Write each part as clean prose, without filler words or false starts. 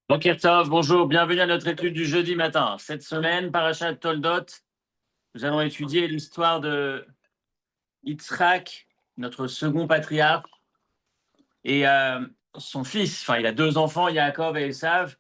Boker Tov, bonjour, bienvenue à notre étude du jeudi matin. Cette semaine, Parashat Toldot, nous allons étudier l'histoire de Yitzhak, notre second patriarche, et son fils. Enfin, il a deux enfants, Yaakov et Esav,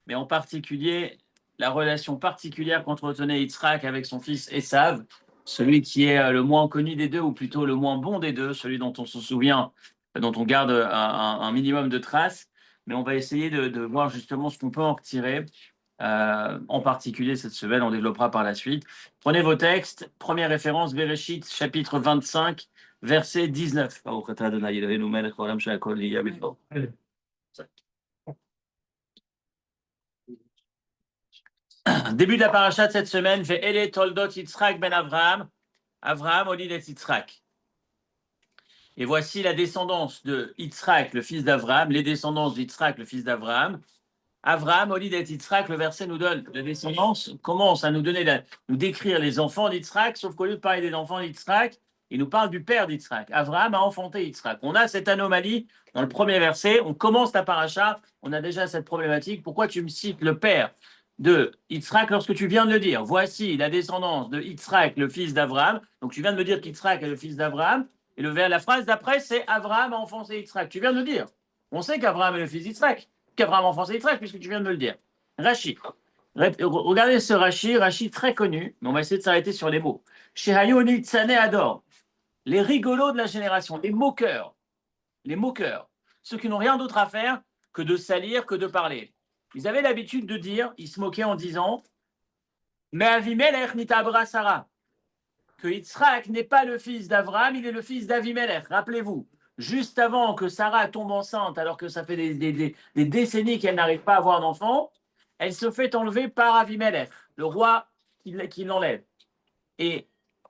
mais en particulier, la relation particulière qu'entretenait Yitzhak avec son fils Esav, celui qui est le moins connu des deux, ou plutôt le moins bon des deux, celui dont on se souvient, dont on garde un minimum de traces. Mais on va essayer de voir justement ce qu'on peut en retirer. En particulier cette semaine, on développera par la suite. Prenez vos textes. Première référence, Bereshit, chapitre 25, verset 19. Début de la paracha de cette semaine, fait Ele Toldot Yitzhak ben Avraham. Avraham olid et Yitzhak. Et voici la descendance de Yitzhak, le fils d'Avraham, les descendances d'Yitzhak, le fils d'Avraham. Avraham, Olid et Yitzhak, le verset nous donne la descendance, commence à nous décrire les enfants d'Yitzhak, sauf qu'au lieu de parler des enfants d'Yitzhak, il nous parle du père d'Yitzhak. Avraham a enfanté Yitzhak. On a cette anomalie dans le premier verset, on commence la paracha, on a déjà cette problématique. Pourquoi tu me cites le père de Yitzhak lorsque tu viens de le dire? Voici la descendance de Yitzhak, le fils d'Avraham. Donc tu viens de me dire qu'Yitzhak est le fils d'Avraham, et la phrase d'après, c'est Avraham a enfanté Yitzhak. Tu viens de le dire. On sait qu'Avraham est le fils d'Yitzhak. Qu'Abraham enfanté Yitzhak, puisque tu viens de me le dire. Rashi. Regardez ce Rashi très connu, mais on va essayer de s'arrêter sur les mots. Shehayu Tzane Ador. Les rigolos de la génération, les moqueurs, ceux qui n'ont rien d'autre à faire que de salir, que de parler. Ils avaient l'habitude de dire, ils se moquaient en disant, mais Avimelech nitabra Sarah, que Yitzhak n'est pas le fils d'Avraham, il est le fils d'Avimelech. Rappelez-vous, juste avant que Sarah tombe enceinte, alors que ça fait des décennies qu'elle n'arrive pas à avoir d'enfant, elle se fait enlever par Avimelech, le roi qui l'enlève. Et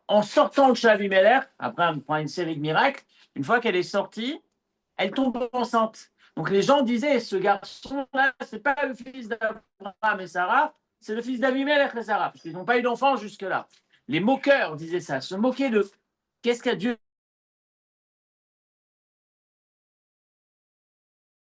en sortant de chez Avimelech, après on prend une série de miracles, une fois qu'elle est sortie, elle tombe enceinte. Donc les gens disaient, ce garçon-là, c'est pas le fils d'Abraham et Sarah, c'est le fils d'Avimelech et Sarah, parce qu'ils n'ont pas eu d'enfant jusque-là. Les moqueurs disaient ça, se moquer de qu'est-ce qu'a Dieu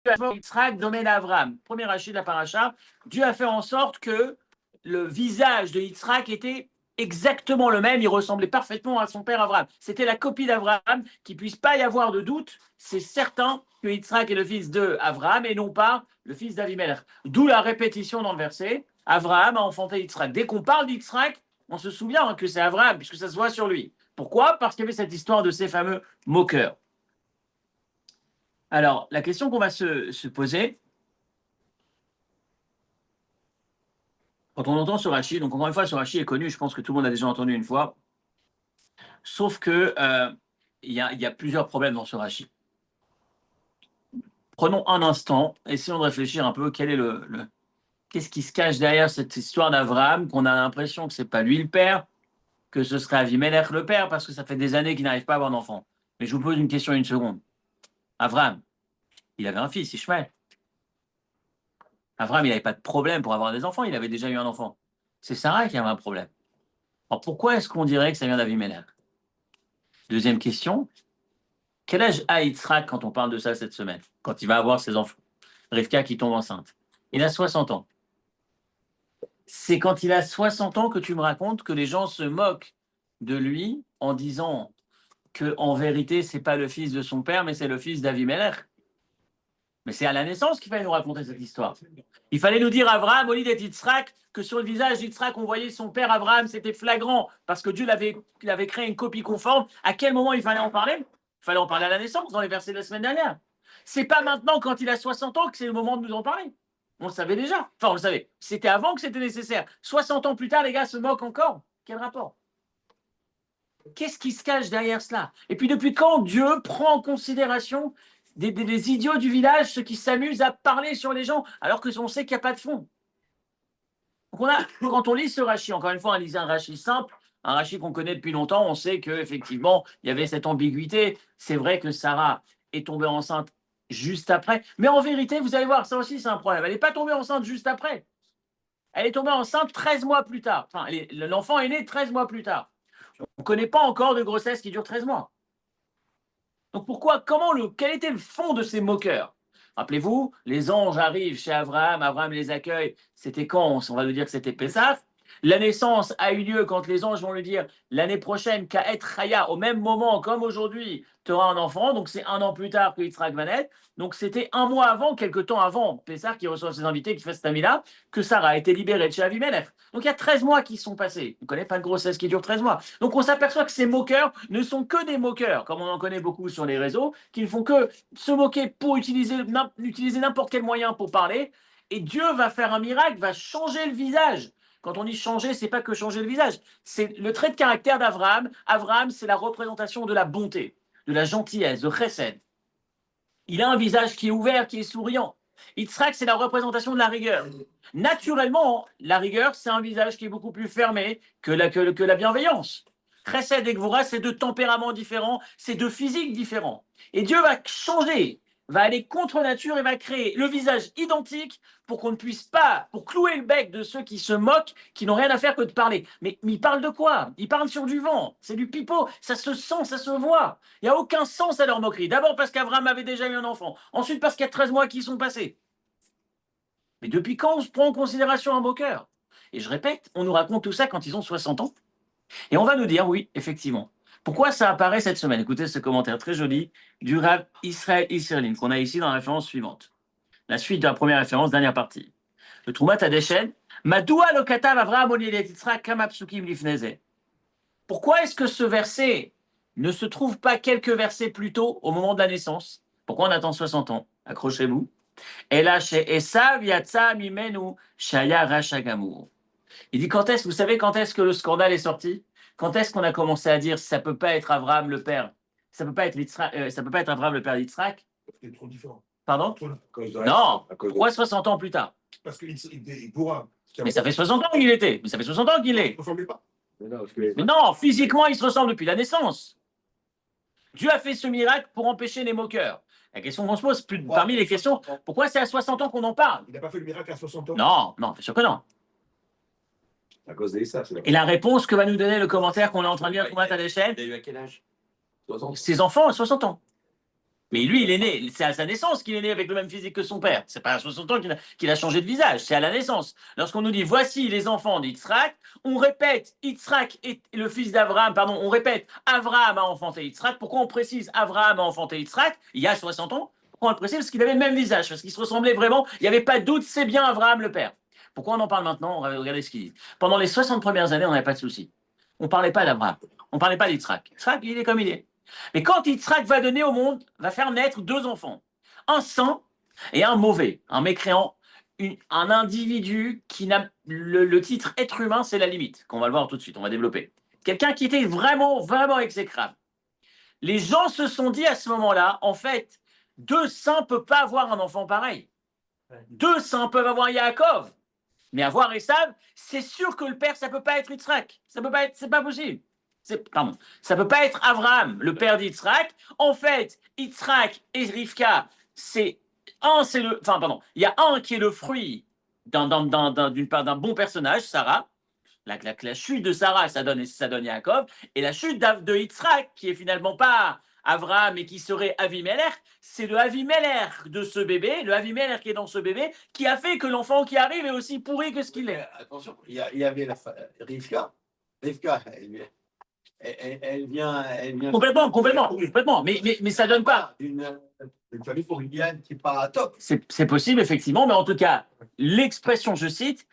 Yitzhak domaine Abraham. Premier rachis de la paracha, Dieu a fait en sorte que le visage de Yitzhak était exactement le même, il ressemblait parfaitement à son père Abraham. C'était la copie d'Abraham, qu'il ne puisse pas y avoir de doute, c'est certain que Yitzhak est le fils d'Abraham et non pas le fils d'Avimelech. D'où la répétition dans le verset, Abraham a enfanté Yitzhak. Dès qu'on parle d'Yitzhak, on se souvient que c'est Abraham, puisque ça se voit sur lui. Pourquoi? Parce qu'il y avait cette histoire de ces fameux moqueurs. Alors, la question qu'on va se poser, quand on entend ce Rashi, donc encore une fois, ce Rashi est connu, je pense que tout le monde a déjà entendu une fois, sauf que il y a plusieurs problèmes dans ce Rashi. Prenons un instant, essayons de réfléchir un peu, qu'est-ce qui se cache derrière cette histoire d'Avraham, qu'on a l'impression que c'est pas lui le père, que ce serait Avimelech le père, parce que ça fait des années qu'il n'arrive pas à avoir d'enfant. Mais je vous pose une question une seconde. Avraham, il avait un fils, Ishmaël. Avraham, il n'avait pas de problème pour avoir des enfants, il avait déjà eu un enfant. C'est Sarah qui avait un problème. Alors pourquoi est-ce qu'on dirait que ça vient d'Avimelech? Deuxième question, quel âge a Yitzhak quand on parle de ça cette semaine, quand il va avoir ses enfants? Rivka qui tombe enceinte. Il a 60 ans. C'est quand il a 60 ans que tu me racontes que les gens se moquent de lui en disant que en vérité, c'est pas le fils de son père, mais c'est le fils d'Avimelech. Mais c'est à la naissance qu'il fallait nous raconter cette histoire. Il fallait nous dire Abraham, Olid et Yitzhak, que sur le visage d'Yitzhak, on voyait son père Abraham, c'était flagrant, parce que Dieu avait créé une copie conforme. À quel moment il fallait en parler? Il fallait en parler à la naissance, dans les versets de la semaine dernière. C'est pas maintenant, quand il a 60 ans, que c'est le moment de nous en parler. On le savait déjà. Enfin, on le savait. C'était avant que c'était nécessaire. 60 ans plus tard, les gars se moquent encore. Quel rapport? Qu'est-ce qui se cache derrière cela? Et puis, depuis quand Dieu prend en considération des idiots du village, ceux qui s'amusent à parler sur les gens, alors que on sait qu'il n'y a pas de fond? Donc quand on lit ce Rashi, encore une fois, on lit un Rashi simple, un Rashi qu'on connaît depuis longtemps, on sait qu'effectivement, il y avait cette ambiguïté. C'est vrai que Sarah est tombée enceinte juste après. Mais en vérité, vous allez voir, ça aussi, c'est un problème. Elle n'est pas tombée enceinte juste après. Elle est tombée enceinte 13 mois plus tard. Enfin, l'enfant est né 13 mois plus tard. On ne connaît pas encore de grossesse qui dure 13 mois. Donc quel était le fond de ces moqueurs? Rappelez-vous, les anges arrivent chez Abraham, Abraham les accueille. C'était quand? On va nous dire que c'était Pessah. La naissance a eu lieu quand les anges vont lui dire l'année prochaine, Ka'et Chaya, au même moment comme aujourd'hui, tu auras un enfant. Donc c'est un an plus tard que Yitzhak va naître. Donc c'était un mois avant, quelques temps avant, Pessah qui reçoit ses invités, qui fait cette ami-là, que Sarah a été libérée de chez Avimelech. Donc il y a 13 mois qui sont passés. On ne connaît pas de grossesse qui dure 13 mois. Donc on s'aperçoit que ces moqueurs ne sont que des moqueurs, comme on en connaît beaucoup sur les réseaux, qui ne font que se moquer pour utiliser n'importe quel moyen pour parler. Et Dieu va faire un miracle, va changer le visage. Quand on dit changer, c'est pas que changer le visage. C'est le trait de caractère d'Abraham. Abraham, c'est la représentation de la bonté, de la gentillesse, de chesed. Il a un visage qui est ouvert, qui est souriant. Yitzhak, c'est la représentation de la rigueur. Naturellement, la rigueur, c'est un visage qui est beaucoup plus fermé que la bienveillance. Chesed et Gvura, c'est deux tempéraments différents, c'est deux physiques différents. Et Dieu va changer, va aller contre nature et va créer le visage identique pour qu'on ne puisse pas, pour clouer le bec de ceux qui se moquent, qui n'ont rien à faire que de parler. Mais il parle de quoi? Il parle sur du vent, c'est du pipeau, ça se sent, ça se voit. Il n'y a aucun sens à leur moquerie. D'abord parce qu'Abraham avait déjà eu un enfant, ensuite parce qu'il y a 13 mois qui sont passés. Mais depuis quand on se prend en considération un moqueur? Et je répète, on nous raconte tout ça quand ils ont 60 ans. Et on va nous dire, oui, effectivement. Pourquoi ça apparaît cette semaine? Écoutez ce commentaire très joli du Rav Israël Israelim qu'on a ici dans la référence suivante. La suite de la première référence, dernière partie. Le Troumat Adeshen, Madoua lo katav Avraham Oliel Yitzhak kama psukim lifneze. Pourquoi est-ce que ce verset ne se trouve pas quelques versets plus tôt, au moment de la naissance? Pourquoi on attend 60 ans? Accrochez-vous. Ela she Esav yatsa mimenu shaya rashagamur. Il dit vous savez quand est-ce que le scandale est sorti? Quand est-ce qu'on a commencé à dire ça peut pas être Abraham le père, ça peut pas être ça peut pas être Abraham le père d'Yitzhak? C'est trop différent. Pardon? Non. Pourquoi 60 ans plus tard? Parce qu'il pourra. Mais ça fait 60 ans qu'il était. Mais ça fait 60 ans qu'il est. Il ne ressemblait pas. Mais non, physiquement, il se ressemble depuis la naissance. Dieu a fait ce miracle pour empêcher les moqueurs. La question qu'on se pose, parmi les questions, pourquoi c'est à 60 ans qu'on en parle? Il n'a pas fait le miracle à 60 ans. Non, non, c'est sûr que non. À cause d'Issa. Et la réponse que va nous donner le commentaire qu'on est en train de lire à l'échelle, Il a eu à quel âge? 60. ses enfants à 60 ans. Mais lui, il est né, c'est à sa naissance qu'il est né avec le même physique que son père. C'est pas à 60 ans qu'il a changé de visage, c'est à la naissance. Lorsqu'on nous dit voici les enfants d'Yitzhak, on répète Yitzhak est le fils d'Abraham, pardon, on répète Abraham a enfanté Yitzhak. Pourquoi on précise Abraham a enfanté Yitzhak il y a 60 ans? Pourquoi on le précise? Parce qu'il avait le même visage, parce qu'il se ressemblait vraiment, il n'y avait pas de doute, c'est bien Abraham le père. Pourquoi on en parle maintenant? On va regarder ce qu'il dit. Pendant les 60 premières années, on n'avait pas de souci. On ne parlait pas d'Abraham, on ne parlait pas d'Yitzhak. Yitzhak, il est comme il est. Mais quand Yitzhak va donner au monde, va faire naître deux enfants, un saint et un mauvais, un mécréant, un individu qui n'a le titre être humain, c'est la limite, qu'on va le voir tout de suite, on va développer. Quelqu'un qui était vraiment, vraiment exécrable. Les gens se sont dit à ce moment-là, en fait, deux saints ne peuvent pas avoir un enfant pareil. Deux saints peuvent avoir Yaakov, mais avoir Esav, c'est sûr que le père, ça ne peut pas être Yitzhak. Ça peut pas être, c'est pas possible. Pardon, ça ne peut pas être Abraham, le père d'Yitzhak. En fait, Yitzhak et Rivka, il y a un qui est le fruit d'un bon personnage, Sarah. La chute de Sarah, ça donne Yaakov. Et la chute de Yitzhak, qui est finalement pas Abraham et qui serait Avimelech, c'est le Avimelech de ce bébé, le Avimelech qui est dans ce bébé, qui a fait que l'enfant qui arrive est aussi pourri que ce qu'il est. Attention, il y avait Rivka. Rivka, elle vient. Complètement. Mais ça donne pas. Une famille floridienne qui n'est pas top. C'est possible, effectivement, mais en tout cas, l'expression, je cite,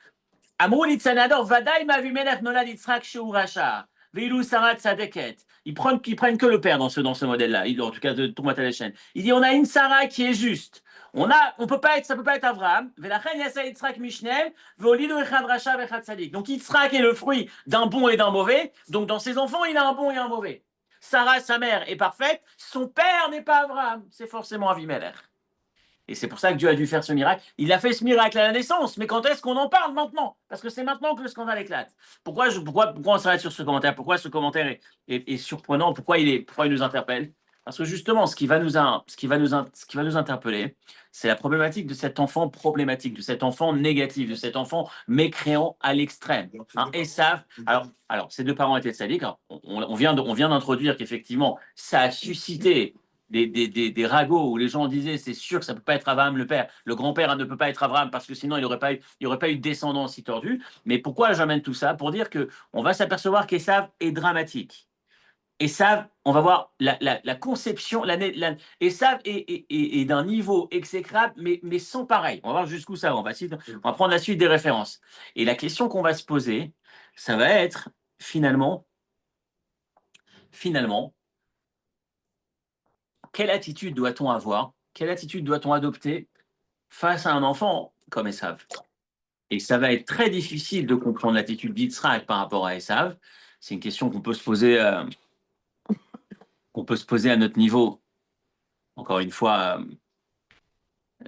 Amrou litzanador vadaï mavimelech nolad Yitzhak sheu rasha, veilou sarat sadeket. Ils prennent que le père dans ce modèle-là, en tout cas de Troumat Adeshen. Il dit on a une Sarah qui est juste. Ça peut pas être Abraham. Donc Yitzhak est le fruit d'un bon et d'un mauvais. Donc dans ses enfants, il a un bon et un mauvais. Sarah, sa mère, est parfaite. Son père n'est pas Abraham. C'est forcément Avimelech. Et c'est pour ça que Dieu a dû faire ce miracle. Il a fait ce miracle à la naissance. Mais quand est-ce qu'on en parle maintenant? Parce que c'est maintenant que le scandale éclate. Pourquoi on s'arrête sur ce commentaire? Pourquoi ce commentaire est surprenant? Pourquoi il nous interpelle? Parce que justement, ce qui va nous interpeller, c'est la problématique de cet enfant problématique, de cet enfant négatif, de cet enfant mécréant à l'extrême. Esav, alors, ces deux parents étaient sadiques. On vient d'introduire qu'effectivement, ça a suscité des ragots où les gens disaient c'est sûr que ça ne peut pas être Abraham le père, le grand-père ne peut pas être Abraham parce que sinon il n'y aurait pas eu de descendance si tordue. Mais pourquoi j'amène tout ça? Pour dire qu'on va s'apercevoir qu'Ésav est dramatique. Esav, on va voir la conception, Esav est d'un niveau exécrable, mais sans pareil. On va voir jusqu'où ça va. On va prendre la suite des références. Et la question qu'on va se poser, ça va être finalement, quelle attitude doit-on avoir? Quelle attitude doit-on adopter face à un enfant comme Esav? Et ça va être très difficile de comprendre l'attitude d'Yitzhak par rapport à Esav. C'est une question qu'on peut se poser. Qu'on peut se poser à notre niveau. Encore une fois,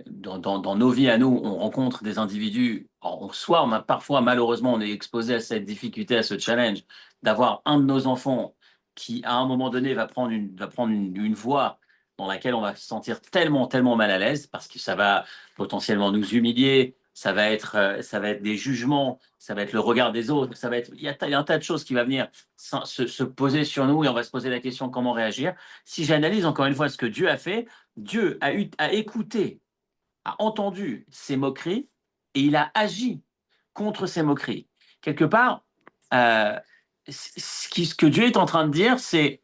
dans nos vies à nous, on rencontre des individus, soit parfois malheureusement on est exposé à cette difficulté, à ce challenge, d'avoir un de nos enfants qui à un moment donné va prendre une voie dans laquelle on va se sentir tellement, tellement mal à l'aise parce que ça va potentiellement nous humilier, ça va être des jugements, ça va être le regard des autres, il y a un tas de choses qui va venir se poser sur nous et on va se poser la question comment réagir. Si j'analyse encore une fois ce que Dieu a fait, Dieu a écouté, a entendu ces moqueries et il a agi contre ces moqueries. Quelque part, ce que Dieu est en train de dire, c'est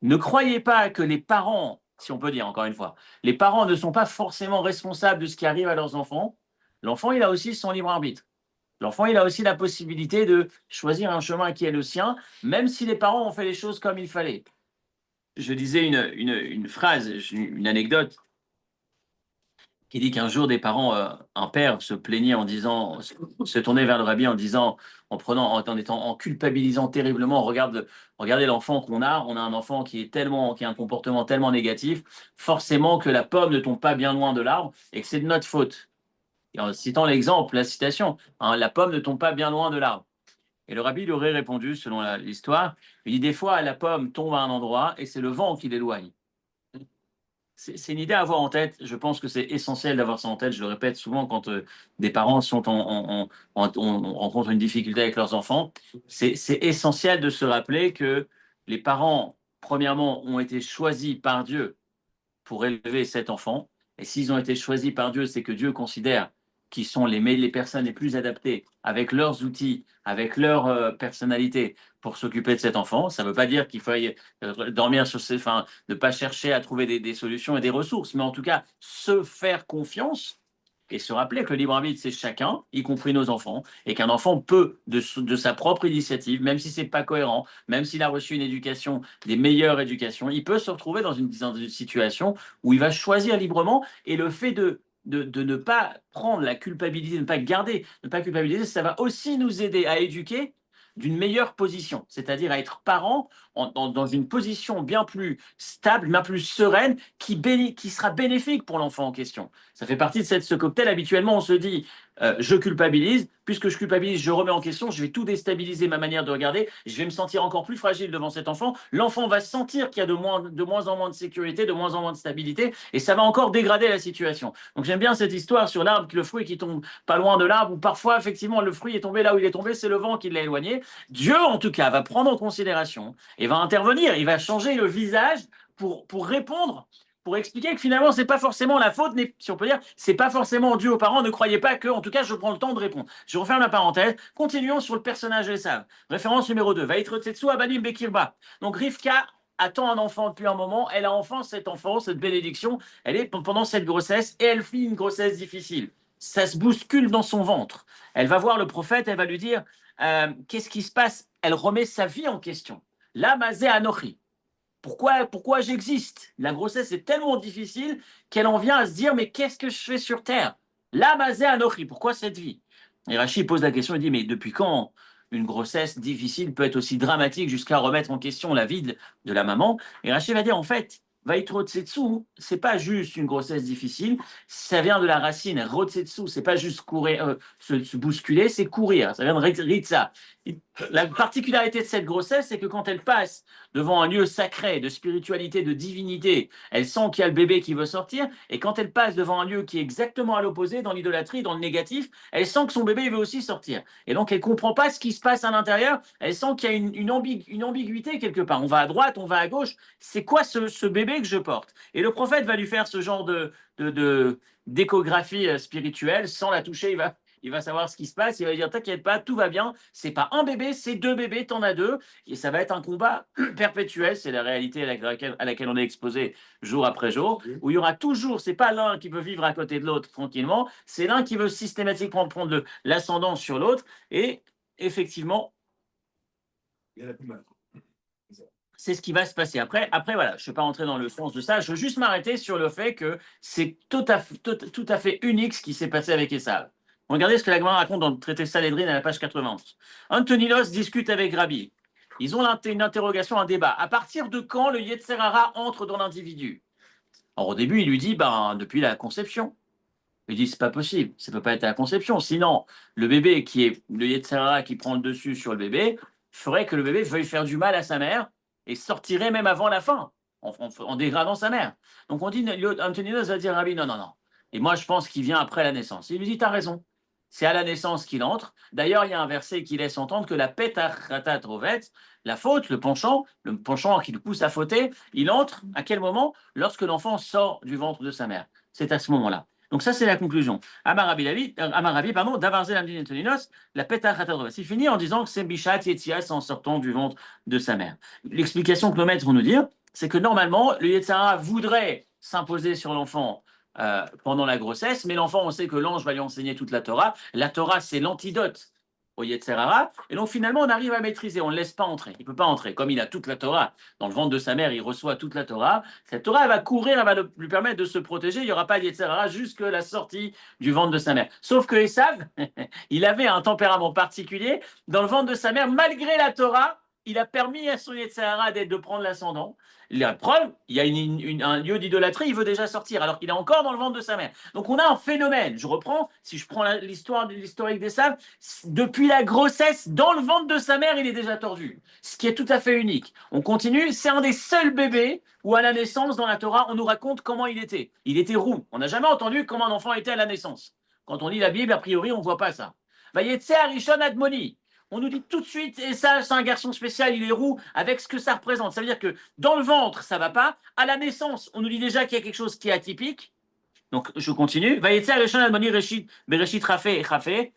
ne croyez pas que les parents, si on peut dire encore une fois, les parents ne sont pas forcément responsables de ce qui arrive à leurs enfants. L'enfant, il a aussi son libre arbitre. L'enfant, il a aussi la possibilité de choisir un chemin qui est le sien, même si les parents ont fait les choses comme il fallait. Je disais une phrase, une anecdote qui dit qu'un jour des parents, un père se plaignait en disant, se tournait vers le rabbi en disant, en culpabilisant terriblement, regardez l'enfant qu'on a, on a un enfant qui a un comportement tellement négatif, forcément que la pomme ne tombe pas bien loin de l'arbre et que c'est de notre faute. Et en citant l'exemple, la citation, hein, la pomme ne tombe pas bien loin de l'arbre. Et le rabbi lui aurait répondu, selon l'histoire, il dit des fois la pomme tombe à un endroit et c'est le vent qui l'éloigne. C'est une idée à avoir en tête. Je pense que c'est essentiel d'avoir ça en tête. Je le répète souvent quand des parents rencontrent une difficulté avec leurs enfants. C'est essentiel de se rappeler que les parents, premièrement, ont été choisis par Dieu pour élever cet enfant. Et s'ils ont été choisis par Dieu, c'est que Dieu considère qu'ils sont les personnes les plus adaptées avec leurs outils, avec leur personnalité pour s'occuper de cet enfant. Ça ne veut pas dire qu'il faut dormir sur ses fins, ne pas chercher à trouver des solutions et des ressources, mais en tout cas se faire confiance et se rappeler que le libre arbitre, c'est chacun, y compris nos enfants, et qu'un enfant peut, de sa propre initiative, même si c'est pas cohérent, même s'il a reçu une éducation, des meilleures éducations, il peut se retrouver dans une situation où il va choisir librement, et le fait de ne pas prendre la culpabilité, de ne pas garder, de ne pas culpabiliser, ça va aussi nous aider à éduquer d'une meilleure position, c'est-à-dire à être parent dans une position bien plus stable, bien plus sereine, qui sera bénéfique pour l'enfant en question. Ça fait partie de ce cocktail. Habituellement, on se dit, je culpabilise, puisque je culpabilise, je remets en question, je vais tout déstabiliser ma manière de regarder, je vais me sentir encore plus fragile devant cet enfant. L'enfant va sentir qu'il y a de moins en moins de sécurité, de moins en moins de stabilité, et ça va encore dégrader la situation. Donc j'aime bien cette histoire sur l'arbre, le fruit qui tombe pas loin de l'arbre, où parfois, effectivement, le fruit est tombé là où il est tombé, c'est le vent qui l'a éloigné. Dieu, en tout cas, va prendre en considération et va intervenir, il va changer le visage pour répondre, pour expliquer que finalement, c'est pas forcément la faute, si on peut dire, c'est pas forcément dû aux parents, ne croyez pas que, en tout cas, je prends le temps de répondre. Je referme la parenthèse, continuons sur le personnage d'Esav. Référence numéro 2, Vaïtre Tsetsu Abanim Bekirba. Donc Rivka attend un enfant depuis un moment, elle a enfin cet enfant, cette bénédiction, elle est pendant cette grossesse, et elle vit une grossesse difficile. Ça se bouscule dans son ventre. Elle va voir le prophète, elle va lui dire, qu'est-ce qui se passe? Elle remet sa vie en question. La Mazé Anochi. Pourquoi j'existe? La grossesse est tellement difficile qu'elle en vient à se dire, mais qu'est-ce que je fais sur Terre? La Mazé Anochi, pourquoi cette vie? Et Rachid pose la question, il dit, mais depuis quand une grossesse difficile peut être aussi dramatique jusqu'à remettre en question la vie de la maman? Et Rachid va dire, en fait, Vaïtrotsetsu, c'est pas juste une grossesse difficile, ça vient de la racine Rotsetsu, c'est pas juste courir, se bousculer, c'est courir, ça vient de Ritza. La particularité de cette grossesse, c'est que quand elle passe devant un lieu sacré, de spiritualité, de divinité, elle sent qu'il y a le bébé qui veut sortir. Et quand elle passe devant un lieu qui est exactement à l'opposé, dans l'idolâtrie, dans le négatif, elle sent que son bébé veut aussi sortir. Et donc, elle ne comprend pas ce qui se passe à l'intérieur. Elle sent qu'il y a une ambiguïté quelque part. On va à droite, on va à gauche. C'est quoi ce bébé que je porte? Et le prophète va lui faire ce genre d'échographie spirituelle. Sans la toucher, il va savoir ce qui se passe, il va lui dire t'inquiète pas, tout va bien, c'est pas un bébé, c'est 2 bébés, t'en as 2, et ça va être un combat perpétuel, c'est la réalité à laquelle on est exposé jour après jour, où il y aura toujours, c'est pas l'un qui veut vivre à côté de l'autre tranquillement, c'est l'un qui veut systématiquement prendre l'ascendant sur l'autre, et effectivement, Il y en a plus mal. c'est ce qui va se passer. Après voilà, je ne vais pas rentrer dans le sens de ça, je veux juste m'arrêter sur le fait que c'est tout à fait unique ce qui s'est passé avec Esav. Regardez ce que la Gemara raconte dans le traité Sanhedrin à la page 91. Antonilos discute avec Rabbi. Ils ont une interrogation, un débat. À partir de quand le Yetzer Hara entre dans l'individu? Alors au début, il lui dit, depuis la conception. Il dit, c'est pas possible, ça peut pas être à la conception. Sinon, le bébé qui est le Yetzer Hara qui prend le dessus sur le bébé ferait que le bébé veuille faire du mal à sa mère et sortirait même avant la fin, en dégradant sa mère. Donc on dit, Antoninos va dire, Rabbi, non, non, non. Et moi, je pense qu'il vient après la naissance. Il lui dit, tu as raison. C'est à la naissance qu'il entre. D'ailleurs, il y a un verset qui laisse entendre que la petach rovet, la faute, le penchant qui le pousse à fauter, il entre à quel moment? Lorsque l'enfant sort du ventre de sa mère. C'est à ce moment-là. Donc ça, c'est la conclusion. Amarabi, Davarzel Amdin Antoninos, la petach rovet. Il finit en disant que c'est Bishat Yetzias en sortant du ventre de sa mère. L'explication que nos maîtres vont nous dire, c'est que normalement, le Yetzer Hara voudrait s'imposer sur l'enfant pendant la grossesse, mais l'enfant, on sait que l'ange va lui enseigner toute la Torah. La Torah, c'est l'antidote au Yetzer Hara, et donc finalement, on arrive à maîtriser, on ne le laisse pas entrer. Il ne peut pas entrer. Comme il a toute la Torah dans le ventre de sa mère, il reçoit toute la Torah. Cette Torah, elle va courir, elle va lui permettre de se protéger. Il n'y aura pas de Yetzer Hara jusqu'à la sortie du ventre de sa mère. Sauf que Esav, il avait un tempérament particulier. Dans le ventre de sa mère, malgré la Torah, il a permis à son Yetzer Hara de prendre l'ascendant. La preuve, il y a un lieu d'idolâtrie, il veut déjà sortir, alors qu'il est encore dans le ventre de sa mère. Donc on a un phénomène. Je reprends, si je prends l'historique d'Esav, depuis la grossesse, dans le ventre de sa mère, il est déjà tordu. Ce qui est tout à fait unique. On continue, c'est un des seuls bébés où à la naissance, dans la Torah, on nous raconte comment il était. Il était roux. On n'a jamais entendu comment un enfant était à la naissance. Quand on lit la Bible, a priori, on ne voit pas ça. Vayetze Arishon Admoni. On nous dit tout de suite, et ça, c'est un garçon spécial, il est roux, avec ce que ça représente. Ça veut dire que dans le ventre, ça ne va pas. À la naissance, on nous dit déjà qu'il y a quelque chose qui est atypique. Donc, je continue. Vayetze Arishon Admoni Bereshit Rafé et Rafé.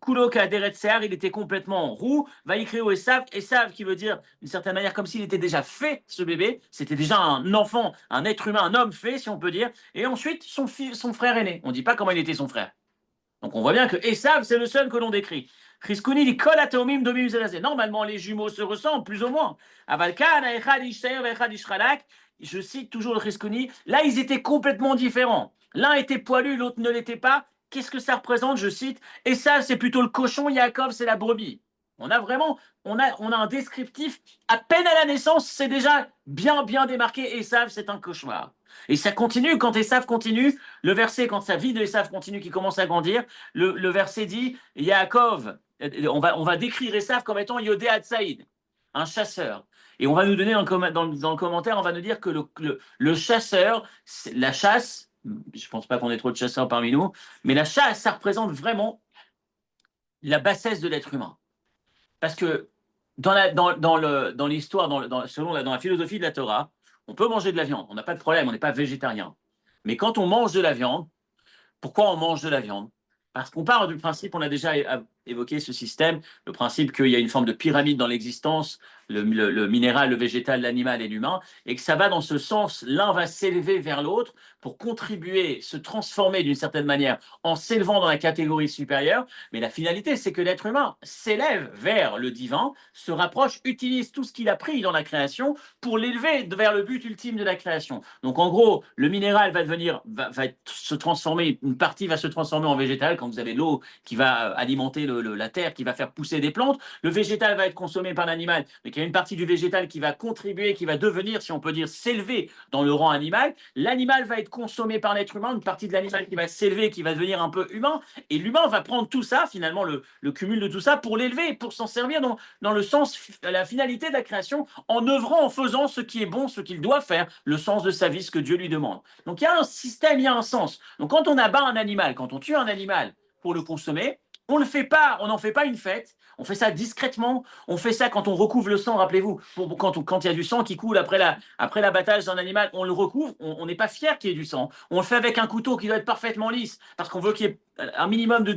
Kuloka Deretser, il était complètement roux. Vaikreo Esav, Esav qui veut dire d'une certaine manière comme s'il était déjà fait, ce bébé. C'était déjà un enfant, un être humain, un homme fait, si on peut dire. Et ensuite, son frère aîné. On ne dit pas comment il était son frère. Donc on voit bien que Esav, c'est le seul que l'on décrit. Chiskouni dit Kol Atomim Domim Zelazé. Normalement, les jumeaux se ressemblent, plus ou moins. Avalkan, Echad Ishtair, Echad Ishralak. Je cite toujours le Chiskouni. Là, ils étaient complètement différents. L'un était poilu, l'autre ne l'était pas. Qu'est-ce que ça représente? Je cite. Esav, c'est plutôt le cochon, Yaakov, c'est la brebis. On a vraiment, on a un descriptif. À peine à la naissance, c'est déjà bien démarqué. Esav, c'est un cauchemar. Et ça continue, quand Esav continue, le verset, quand sa vie de Esav continue, qui commence à grandir, le verset dit, Yaakov, on va décrire Esav comme étant Yodé Hatsaïd, un chasseur. Et on va nous donner dans le commentaire, on va nous dire que le chasseur, la chasse, je ne pense pas qu'on ait trop de chasseurs parmi nous, mais la chasse, ça représente vraiment la bassesse de l'être humain. Parce que dans l'histoire, dans la philosophie de la Torah, on peut manger de la viande, on n'a pas de problème, on n'est pas végétarien. Mais quand on mange de la viande, pourquoi on mange de la viande? Parce qu'on part du principe, on a déjà évoqué ce système, le principe qu'il y a une forme de pyramide dans l'existence, le minéral, le végétal, l'animal et l'humain, et que ça va dans ce sens, l'un va s'élever vers l'autre pour contribuer, se transformer d'une certaine manière en s'élevant dans la catégorie supérieure. Mais la finalité, c'est que l'être humain s'élève vers le divin, se rapproche, utilise tout ce qu'il a pris dans la création pour l'élever vers le but ultime de la création. Donc en gros, le minéral va se transformer, une partie va se transformer en végétal quand vous avez l'eau qui va alimenter la terre, qui va faire pousser des plantes. Le végétal va être consommé par l'animal, mais il y a une partie du végétal qui va contribuer, qui va devenir, si on peut dire, s'élever dans le rang animal. L'animal va être consommé par l'être humain, une partie de l'animal qui va s'élever, qui va devenir un peu humain. Et l'humain va prendre tout ça, finalement, le cumul de tout ça, pour l'élever, pour s'en servir dans le sens, la finalité de la création, en œuvrant, en faisant ce qui est bon, ce qu'il doit faire, le sens de sa vie, ce que Dieu lui demande. Donc il y a un système, il y a un sens. Donc quand on abat un animal, quand on tue un animal pour le consommer, on ne fait pas, on n'en fait pas une fête, on fait ça discrètement, on fait ça quand on recouvre le sang, rappelez-vous, quand il y a du sang qui coule après l'abattage d'un animal, on le recouvre, on n'est pas fier qu'il y ait du sang, on le fait avec un couteau qui doit être parfaitement lisse, parce qu'on veut qu'il y ait un minimum de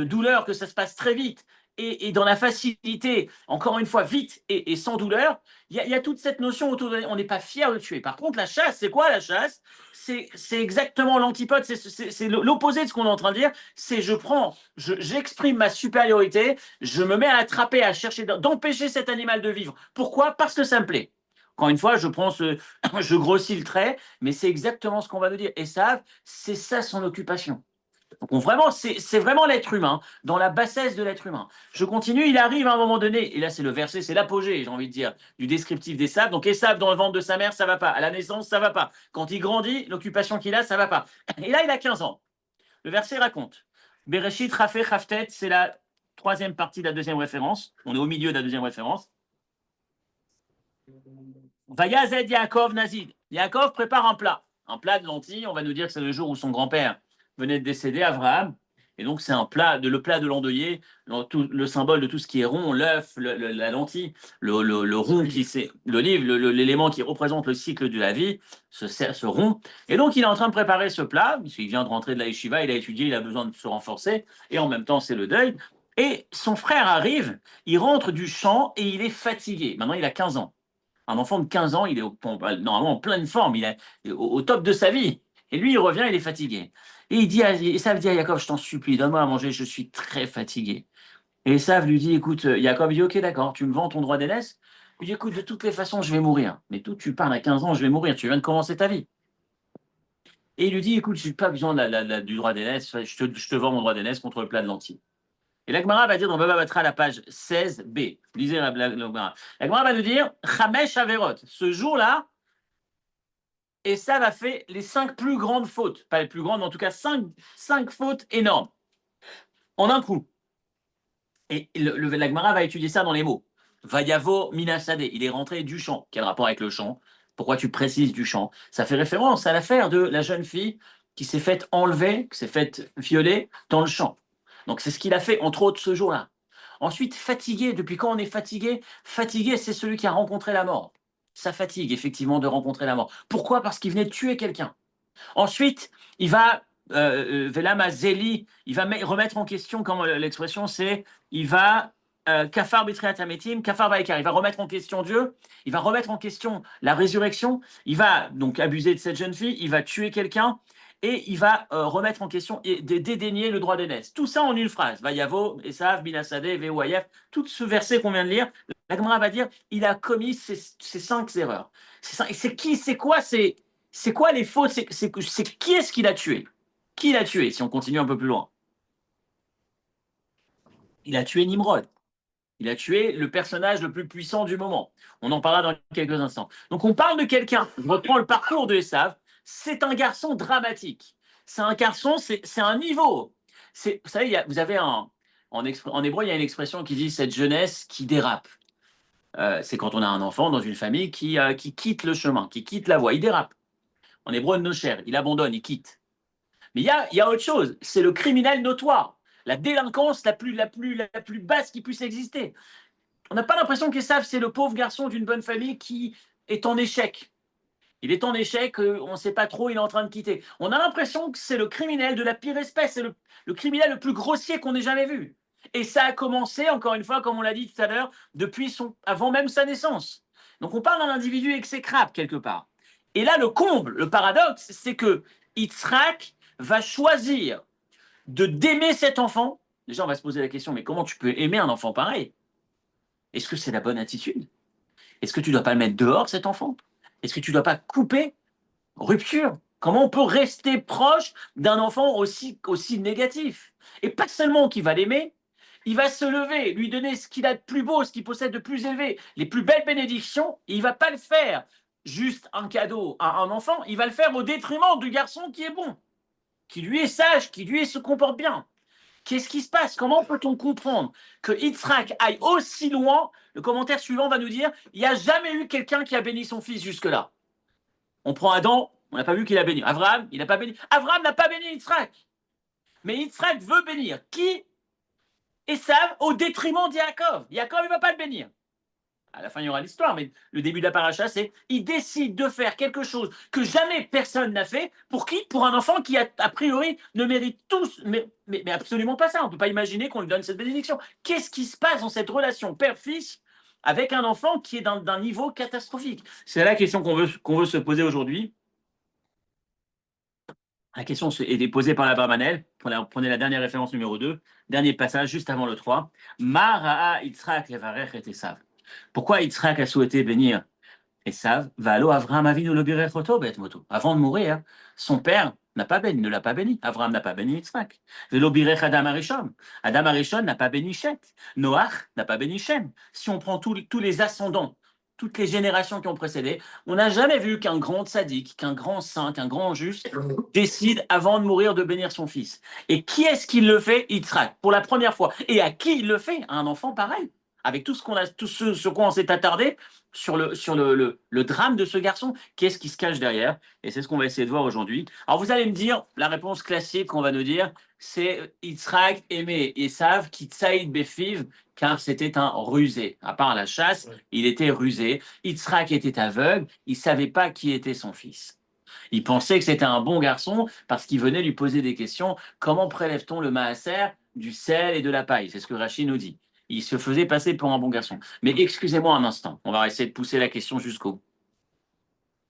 douleur, que ça se passe très vite, et dans la facilité, encore une fois, vite et sans douleur, il y a toute cette notion autour de... On n'est pas fier de tuer. Par contre, la chasse, c'est quoi la chasse? C'est exactement l'antipode, c'est l'opposé de ce qu'on est en train de dire. C'est j'exprime ma supériorité, je me mets à attraper, à chercher, d'empêcher cet animal de vivre. Pourquoi? Parce que ça me plaît. Encore une fois, je grossis le trait, mais c'est exactement ce qu'on va nous dire. Et ça, c'est ça son occupation. Donc vraiment, c'est vraiment l'être humain, dans la bassesse de l'être humain. Je continue, il arrive à un moment donné, et là c'est le verset, c'est l'apogée, j'ai envie de dire, du descriptif d'Esav. Donc Esav, dans le ventre de sa mère, ça va pas. À la naissance, ça va pas. Quand il grandit, l'occupation qu'il a, ça va pas. Et là, il a 15 ans. Le verset raconte. Bereshit Rafé Chaftet, c'est la troisième partie de la deuxième référence. On est au milieu de la deuxième référence. Vayazed Yaakov Nazid. Yaakov prépare un plat de lentilles. On va nous dire que c'est le jour où son grand-père venait de décéder, Abraham. Et donc, c'est le plat de l'endeuillé, le symbole de tout ce qui est rond, l'œuf, la lentille, le rond, l'olive, l'élément qui représente le cycle de la vie, ce rond. Et donc, il est en train de préparer ce plat, puisqu'il vient de rentrer de la yeshiva, il a étudié, il a besoin de se renforcer, et en même temps, c'est le deuil. Et son frère arrive, il rentre du champ et il est fatigué. Maintenant, il a 15 ans. Un enfant de 15 ans, il est normalement en pleine forme, il est au top de sa vie. Et lui, il revient, il est fatigué. Et Esav dit à Yaakov, je t'en supplie, donne-moi à manger, je suis très fatigué. Et Esav lui dit, écoute, Yaakov dit, ok, d'accord, tu me vends ton droit d'aînesse. Il dit, écoute, de toutes les façons, je vais mourir. Mais tu parles à 15 ans, je vais mourir, tu viens de commencer ta vie. Et il lui dit, écoute, je n'ai pas besoin du droit d'aînesse, je te vends mon droit d'aînesse contre le plat de lentilles. Et la Gemara va dire dans Baba Batra, la page 16b, lisez la Gemara. La Gemara va nous dire, Chamesh Averot, ce jour-là, Esav a fait les 5 plus grandes fautes. Pas les plus grandes, mais en tout cas 5 fautes énormes. En un coup. Et la Gemara va étudier ça dans les mots. Vayavo Minasade, il est rentré du champ. Quel rapport avec le champ? Pourquoi tu précises du champ? Ça fait référence à l'affaire de la jeune fille qui s'est faite enlever, qui s'est faite violer dans le champ. Donc c'est ce qu'il a fait, entre autres, ce jour-là. Ensuite, fatigué. Depuis quand on est fatigué? Fatigué, c'est celui qui a rencontré la mort. Ça fatigue, effectivement, de rencontrer la mort. Pourquoi? Parce qu'il venait de tuer quelqu'un. Ensuite, il va, Velam Zeli, il va remettre en question, comme l'expression c'est, il va, Kafar Bitriat Ametim, Kafar Baikar, il va remettre en question Dieu, il va remettre en question la résurrection, il va donc abuser de cette jeune fille, il va tuer quelqu'un, et il va remettre en question et dédaigner le droit d'aînesse. Tout ça en une phrase. Vayavo, Esav, Binasade, Veouayef, tout ce verset qu'on vient de lire, la Gemara va dire, il a commis ces 5 erreurs. C'est quoi les fautes? C'est qui est-ce qu'il a tué? Qui l'a tué, si on continue un peu plus loin? Il a tué Nimrod. Il a tué le personnage le plus puissant du moment. On en parlera dans quelques instants. Donc on parle de quelqu'un, je reprends le parcours de Esav, c'est un garçon dramatique. C'est un garçon, c'est un niveau. Vous savez, vous avez en hébreu, il y a une expression qui dit cette jeunesse qui dérape. C'est quand on a un enfant dans une famille qui quitte le chemin, qui quitte la voie, il dérape. En hébreu, nocher, il abandonne, il quitte. Mais il y a autre chose, c'est le criminel notoire, la délinquance la plus basse qui puisse exister. On n'a pas l'impression qu'Esav, c'est le pauvre garçon d'une bonne famille qui est en échec. Il est en échec, on ne sait pas trop, il est en train de quitter. On a l'impression que c'est le criminel de la pire espèce, c'est le criminel le plus grossier qu'on ait jamais vu. Et ça a commencé, encore une fois, comme on l'a dit tout à l'heure, avant même sa naissance. Donc on parle d'un individu exécrable quelque part. Et là, le comble, le paradoxe, c'est que Yitzhak va choisir d'aimer cet enfant. Déjà, on va se poser la question, mais comment tu peux aimer un enfant pareil? Est-ce que c'est la bonne attitude? Est-ce que tu ne dois pas le mettre dehors, cet enfant? Est-ce que tu ne dois pas couper? Rupture. Comment on peut rester proche d'un enfant aussi négatif? Et pas seulement qu'il va l'aimer, il va se lever, lui donner ce qu'il a de plus beau, ce qu'il possède de plus élevé, les plus belles bénédictions. Et il ne va pas le faire juste un cadeau à un enfant, il va le faire au détriment du garçon qui est bon, qui lui est sage, qui lui se comporte bien. Qu'est-ce qui se passe? Comment peut-on comprendre que Yitzhak aille aussi loin? Le commentaire suivant va nous dire, il n'y a jamais eu quelqu'un qui a béni son fils jusque-là. On prend Adam, on n'a pas vu qu'il a béni. Abraham, il n'a pas béni. Abraham n'a pas béni Yitzhak. Mais Yitzhak veut bénir. Qui? Esav au détriment d'Yaakov. Yaakov, il ne va pas le bénir. À la fin, il y aura l'histoire, mais le début de la paracha, c'est il décide de faire quelque chose que jamais personne n'a fait. Pour qui? Pour un enfant qui, a priori, ne mérite tous, mais absolument pas ça. On ne peut pas imaginer qu'on lui donne cette bénédiction. Qu'est-ce qui se passe dans cette relation père-fils avec un enfant qui est d'un niveau catastrophique? C'est la question qu'on veut se poser aujourd'hui. La question est posée par la Barbanel. Prenez la dernière référence numéro 2, dernier passage juste avant le 3. Mara'a Yitzhak levarech et Esav. Pourquoi Yitzhak a souhaité bénir Esav? Valo Avraham avinu lo birech oto bet moto. Avant de mourir, son père ne l'a pas béni. Avraham n'a pas béni Yitzhak. Velo birech Adam Arishon. Adam Arishon n'a pas béni Shet. Noach n'a pas béni Shem. Si on prend tous les ascendants, toutes les générations qui ont précédé, on n'a jamais vu qu'un grand sadique, qu'un grand saint, qu'un grand juste décide avant de mourir de bénir son fils. Et qui est-ce qui le fait? Yitzhak, pour la première fois. Et à qui il le fait? À un enfant pareil. Avec tout ce quoi on s'est attardé sur le drame de ce garçon, qu'est-ce qui se cache derrière? Et c'est ce qu'on va essayer de voir aujourd'hui. Alors vous allez me dire, la réponse classique qu'on va nous dire, c'est Yitzhak aimait Esav qui tsaïd befiv, car c'était un rusé. À part la chasse, il était rusé. Yitzhak était aveugle, il ne savait pas qui était son fils. Il pensait que c'était un bon garçon parce qu'il venait lui poser des questions. Comment prélève-t-on le maaser du sel et de la paille? C'est ce que Rachid nous dit. Il se faisait passer pour un bon garçon. Mais excusez-moi un instant, on va essayer de pousser la question jusqu'au bout.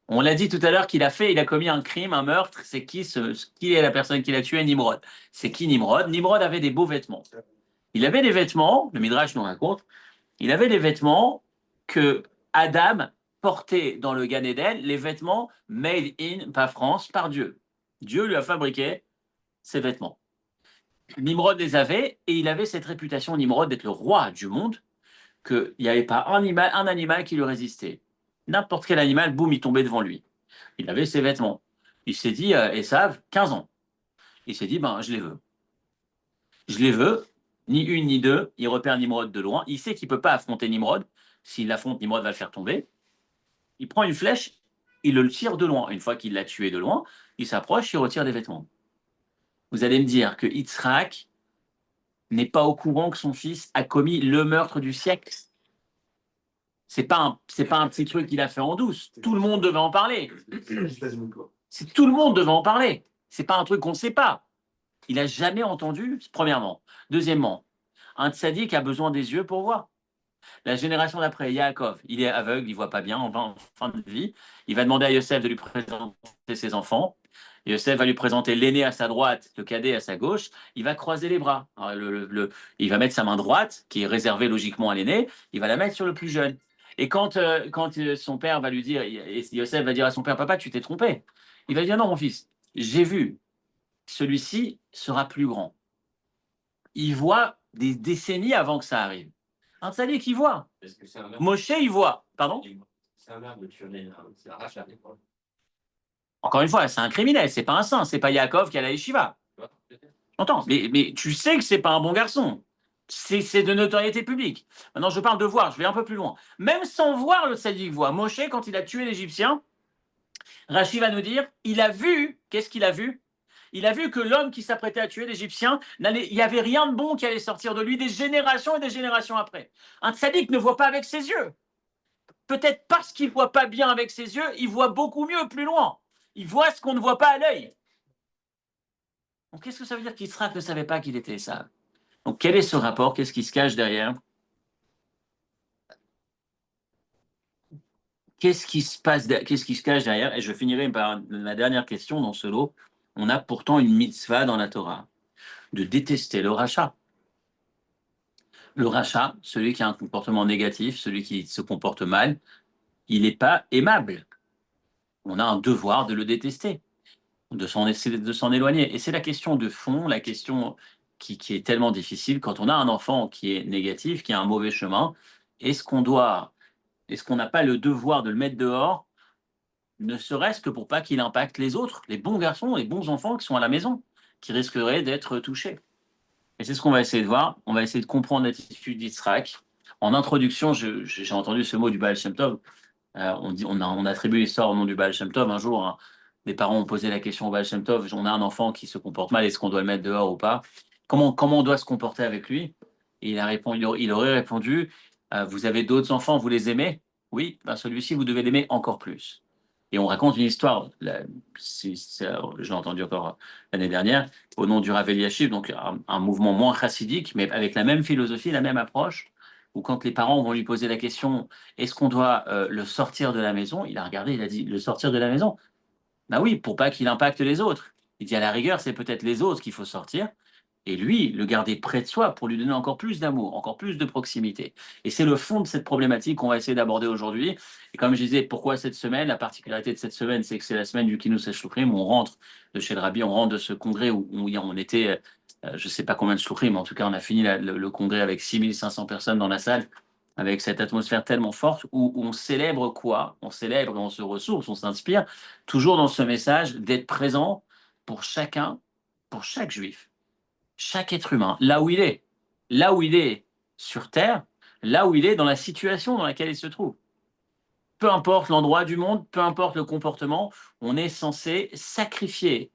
On l'a dit tout à l'heure qu'il a commis un crime, un meurtre. C'est qui est la personne qui l'a tué? Nimrod. C'est qui Nimrod? Nimrod avait des beaux vêtements. Il avait des vêtements, le Midrash nous raconte, il avait des vêtements que Adam portait dans le Gan Eden, les vêtements made in, pas France, par Dieu. Dieu lui a fabriqué ces vêtements. Nimrod les avait, et il avait cette réputation, Nimrod, d'être le roi du monde, qu'il n'y avait pas un animal qui lui résistait. N'importe quel animal, boum, il tombait devant lui. Il avait ses vêtements. Il s'est dit, Esav, 15 ans. Il s'est dit, ben, je les veux. Je les veux, ni une ni deux. Il repère Nimrod de loin. Il sait qu'il ne peut pas affronter Nimrod. S'il l'affronte, Nimrod va le faire tomber. Il prend une flèche, il le tire de loin. Une fois qu'il l'a tué de loin, il s'approche, il retire des vêtements. Vous allez me dire que Yitzhak n'est pas au courant que son fils a commis le meurtre du siècle. C'est pas un petit truc qu'il a fait en douce. Tout le monde devait en parler. Tout le monde devait en parler. C'est pas un truc qu'on ne sait pas. Il n'a jamais entendu, premièrement. Deuxièmement, un tzaddik a besoin des yeux pour voir. La génération d'après, Yaakov, il est aveugle, il ne voit pas bien en fin de vie. Il va demander à Yosef de lui présenter ses enfants. Yosef va lui présenter l'aîné à sa droite, le cadet à sa gauche. Il va croiser les bras. Alors, il va mettre sa main droite, qui est réservée logiquement à l'aîné, il va la mettre sur le plus jeune. Et quand son père va lui dire, Yosef va dire à son père, papa, tu t'es trompé. Il va dire, non, mon fils, j'ai vu, celui-ci sera plus grand. Il voit des décennies avant que ça arrive. Un tzaddik, il voit. Moshe, il voit. Pardon? C'est un meurtre de tuer, c'est un rachat. Encore une fois, c'est un criminel, c'est pas un saint, c'est pas Yaakov qui a la yeshiva. J'entends, mais tu sais que c'est pas un bon garçon. C'est de notoriété publique. Maintenant, je parle de voir, je vais un peu plus loin. Même sans voir, le tzaddik voit. Moshe, quand il a tué l'Égyptien, Rachid va nous dire, il a vu, qu'est-ce qu'il a vu? Il a vu que l'homme qui s'apprêtait à tuer l'Égyptien, il n'y avait rien de bon qui allait sortir de lui des générations et des générations après. Un tzaddik ne voit pas avec ses yeux. Peut-être parce qu'il ne voit pas bien avec ses yeux, il voit beaucoup mieux plus loin. Il voit ce qu'on ne voit pas à l'œil. Donc qu'est-ce que ça veut dire qu'Israël ne savait pas qu'il était ça? Donc quel est ce rapport? Qu'est-ce qui se cache derrière? Qu'est-ce qui se cache derrière? Et je finirai par la dernière question dans ce lot. On a pourtant une mitzvah dans la Torah de détester le rachat. Le rachat, celui qui a un comportement négatif, celui qui se comporte mal, il n'est pas aimable. On a un devoir de le détester, de s'en éloigner. Et c'est la question de fond, la question qui est tellement difficile. Quand on a un enfant qui est négatif, qui a un mauvais chemin, est-ce qu'on n'a pas le devoir de le mettre dehors, ne serait-ce que pour pas qu'il impacte les autres, les bons garçons, les bons enfants qui sont à la maison, qui risqueraient d'être touchés. Et c'est ce qu'on va essayer de voir. On va essayer de comprendre l'attitude d'Yitzhak. En introduction, j'ai entendu ce mot du Baal Shem Tov. On attribue l'histoire au nom du Baal Shem Tov. Un jour, hein, des parents ont posé la question au Baal Shem Tov, on a un enfant qui se comporte mal, est-ce qu'on doit le mettre dehors ou pas? Comment on doit se comporter avec lui? Et il aurait répondu, vous avez d'autres enfants, vous les aimez? Oui, ben celui-ci, vous devez l'aimer encore plus. Et on raconte une histoire, je l'ai entendu encore l'année dernière, au nom du Rav Eliashiv, donc un mouvement moins chassidique, mais avec la même philosophie, la même approche, où quand les parents vont lui poser la question, est-ce qu'on doit le sortir de la maison? Il a regardé, il a dit, le sortir de la maison? Ben oui, pour pas qu'il impacte les autres. Il dit, à la rigueur, c'est peut-être les autres qu'il faut sortir, et lui, le garder près de soi pour lui donner encore plus d'amour, encore plus de proximité. Et c'est le fond de cette problématique qu'on va essayer d'aborder aujourd'hui. Et comme je disais, pourquoi cette semaine? La particularité de cette semaine, c'est que c'est la semaine du Kinous HaShluchim, où on rentre de chez le Rabbi, on rentre de ce congrès où on était, je ne sais pas combien de Shluchim, mais en tout cas, on a fini le congrès avec 6500 personnes dans la salle, avec cette atmosphère tellement forte, où on célèbre quoi? On célèbre et on se ressource, on s'inspire, toujours dans ce message d'être présent pour chacun, pour chaque juif. Chaque être humain, là où il est sur Terre, là où il est dans la situation dans laquelle il se trouve. Peu importe l'endroit du monde, peu importe le comportement, on est censé sacrifier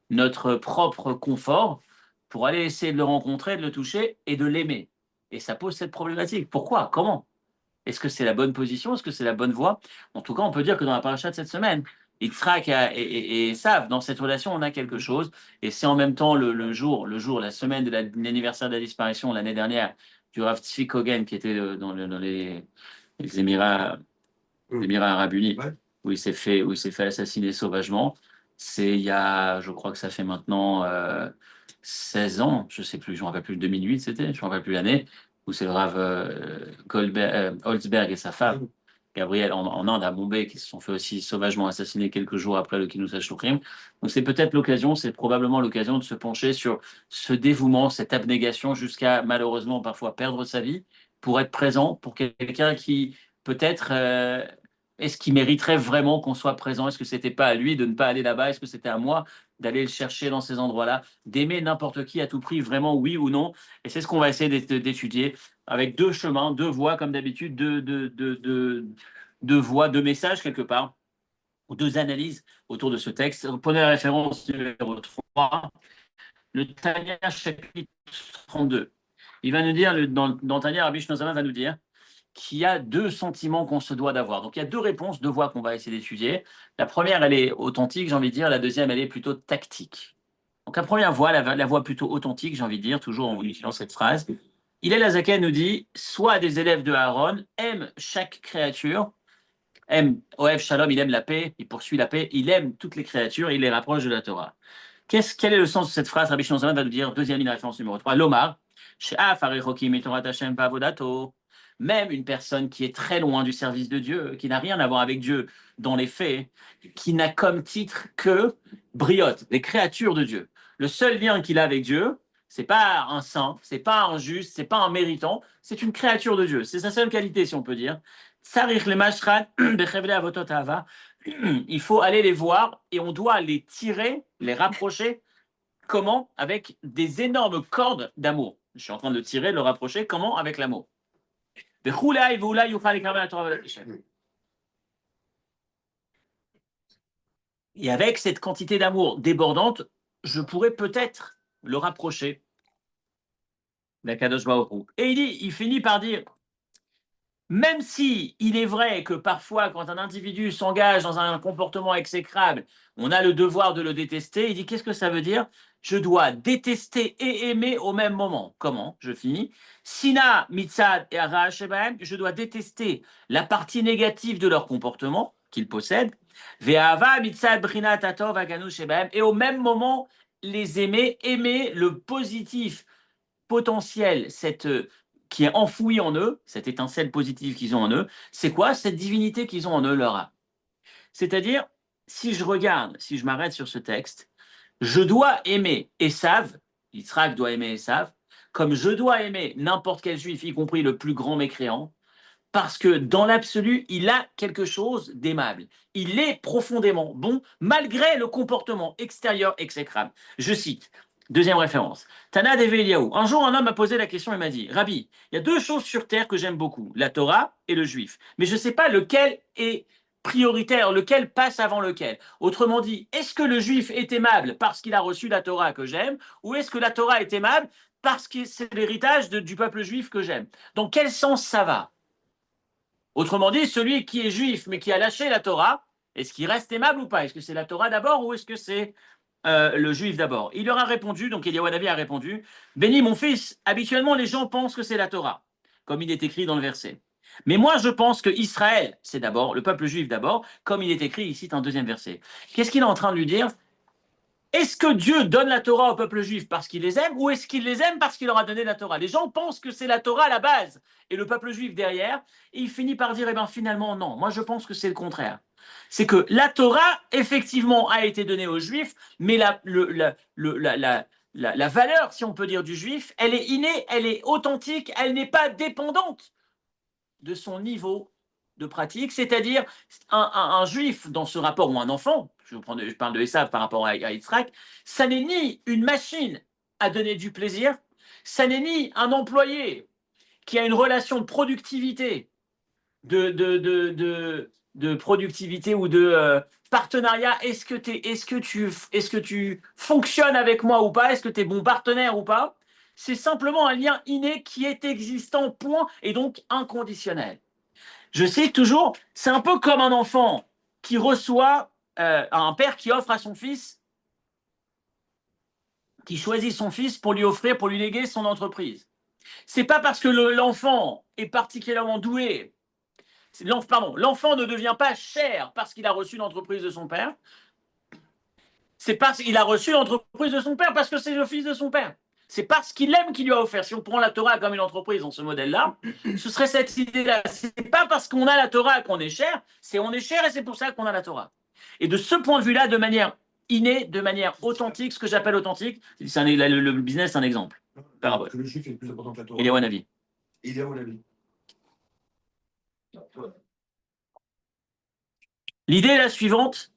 notre propre confort pour aller essayer de le rencontrer, de le toucher et de l'aimer. Et ça pose cette problématique. Pourquoi? Comment? Est-ce que c'est la bonne position? Est-ce que c'est la bonne voie? En tout cas, on peut dire que dans la paracha de cette semaine, Yitzhak et Esav, dans cette relation, on a quelque chose. Et c'est en même temps le jour, la semaine de l'anniversaire de la disparition l'année dernière du Rav Tzvi Kogen, qui était dans les Émirats Arabes Unis, Ouais. où il s'est fait assassiner sauvagement. C'est il y a, je crois que ça fait maintenant 16 ans, je ne sais plus, je ne me rappelle plus, 2008 c'était, je ne me rappelle plus l'année, où c'est le Rav Holzberg et sa femme, Gabriel, en Inde, à Bombay, qui se sont fait aussi sauvagement assassiner quelques jours après le Kinous HaShluchim. Donc c'est peut-être l'occasion, c'est probablement l'occasion de se pencher sur ce dévouement, cette abnégation, jusqu'à malheureusement parfois perdre sa vie, pour être présent pour quelqu'un qui peut-être est-ce qu'il mériterait vraiment qu'on soit présent? Est-ce que c'était pas à lui de ne pas aller là-bas? Est-ce que c'était à moi d'aller le chercher dans ces endroits-là? D'aimer n'importe qui à tout prix, vraiment oui ou non? Et c'est ce qu'on va essayer d'étudier avec deux chemins, deux voies, comme d'habitude, deux voies, deux messages quelque part, ou deux analyses autour de ce texte. Prenez la référence numéro 3, le Tanya chapitre 32. Il va nous dire, dans Tanya, Rabbi Shnozama va nous dire qu'il y a deux sentiments qu'on se doit d'avoir. Donc il y a deux réponses, deux voies qu'on va essayer d'étudier. La première, elle est authentique, j'ai envie de dire. La deuxième, elle est plutôt tactique. Donc la première voie, la voie plutôt authentique, j'ai envie de dire, toujours en utilisant cette phrase. Hillel Hazaken nous dit, soit des élèves de Aaron aiment chaque créature, aime Oev Shalom, il aime la paix, il poursuit la paix, il aime toutes les créatures, il les rapproche de la Torah. Quel est le sens de cette phrase? Rabbi Shimon va nous dire, deuxième ligne référence numéro 3, Lomar, même une personne qui est très loin du service de Dieu, qui n'a rien à voir avec Dieu dans les faits, qui n'a comme titre que Briot, les créatures de Dieu. Le seul lien qu'il a avec Dieu, c'est pas un saint, c'est pas un juste, c'est pas un méritant, c'est une créature de Dieu. C'est sa seule qualité, si on peut dire. Il faut aller les voir et on doit les tirer, les rapprocher. Comment? Avec des énormes cordes d'amour. Je suis en train de tirer, de le rapprocher. Comment? Avec l'amour. Et avec cette quantité d'amour débordante, je pourrais peut-être le rapprocher. Et il finit par dire, même si il est vrai que parfois, quand un individu s'engage dans un comportement exécrable, on a le devoir de le détester, il dit, qu'est-ce que ça veut dire? Je dois détester et aimer au même moment. Comment? Je finis. Sina, mitzad et ara shebahem, je dois détester la partie négative de leur comportement qu'ils possèdent. Ve'ava, mitzad, brinat, atov, aganu shebahem, et au même moment, les aimer le positif potentiel, qui est enfoui en eux, cette étincelle positive qu'ils ont en eux, c'est quoi? Cette divinité qu'ils ont en eux, leur âme. C'est-à-dire, si je m'arrête sur ce texte, je dois aimer Esav, Yitzhak doit aimer Esav, comme je dois aimer n'importe quel juif, y compris le plus grand mécréant, parce que dans l'absolu, il a quelque chose d'aimable. Il est profondément bon, malgré le comportement extérieur exécrable. Je cite, deuxième référence, Tana Deve Eliyahu. Un jour, un homme m'a posé la question et m'a dit, Rabbi, il y a deux choses sur terre que j'aime beaucoup, la Torah et le juif. Mais je ne sais pas lequel est prioritaire, lequel passe avant lequel. Autrement dit, est-ce que le juif est aimable parce qu'il a reçu la Torah que j'aime, ou est-ce que la Torah est aimable parce que c'est l'héritage du peuple juif que j'aime? Dans quel sens ça va? Autrement dit, celui qui est juif mais qui a lâché la Torah, est-ce qu'il reste aimable ou pas? Est-ce que c'est la Torah d'abord ou est-ce que c'est le juif d'abord? Il leur a répondu, donc Eliyahu Hanavi a répondu, Béni mon fils, habituellement les gens pensent que c'est la Torah, comme il est écrit dans le verset. Mais moi je pense que Israël, c'est d'abord, le peuple juif d'abord, comme il est écrit ici dans un deuxième verset. Qu'est-ce qu'il est en train de lui dire? Est-ce que Dieu donne la Torah au peuple juif parce qu'il les aime ou est-ce qu'il les aime parce qu'il leur a donné la Torah? Les gens pensent que c'est la Torah à la base et le peuple juif derrière, et il finit par dire, eh bien finalement non, moi je pense que c'est le contraire. C'est que la Torah, effectivement, a été donnée aux juifs, mais la valeur, si on peut dire, du juif, elle est innée, elle est authentique, elle n'est pas dépendante de son niveau de pratique, c'est-à-dire un juif dans ce rapport, ou un enfant, je parle de Esav par rapport à Yitzhak, ça n'est ni une machine à donner du plaisir, ça n'est ni un employé qui a une relation de productivité, de productivité ou de partenariat. Est-ce que tu fonctionnes avec moi ou pas? Est-ce que tu es bon partenaire ou pas? C'est simplement un lien inné qui est existant, point, et donc inconditionnel. Je sais toujours, c'est un peu comme un enfant qui reçoit un père qui offre à son fils, qui choisit son fils pour lui offrir, pour lui léguer son entreprise. C'est pas parce que l'enfant est particulièrement doué, l'enfant ne devient pas cher parce qu'il a reçu l'entreprise de son père, c'est parce qu'il a reçu l'entreprise de son père parce que c'est le fils de son père. C'est parce qu'il aime qu'il lui a offert. Si on prend la Torah comme une entreprise dans ce modèle-là, ce serait cette idée-là. C'est pas parce qu'on a la Torah qu'on est cher, c'est on est cher et c'est pour ça qu'on a la Torah. Et de ce point de vue-là, de manière innée, de manière authentique, ce que j'appelle authentique, le business, c'est un exemple. Que le juif est plus important que la Torah. Il est à avis. Il est à mon avis. L'idée est la suivante.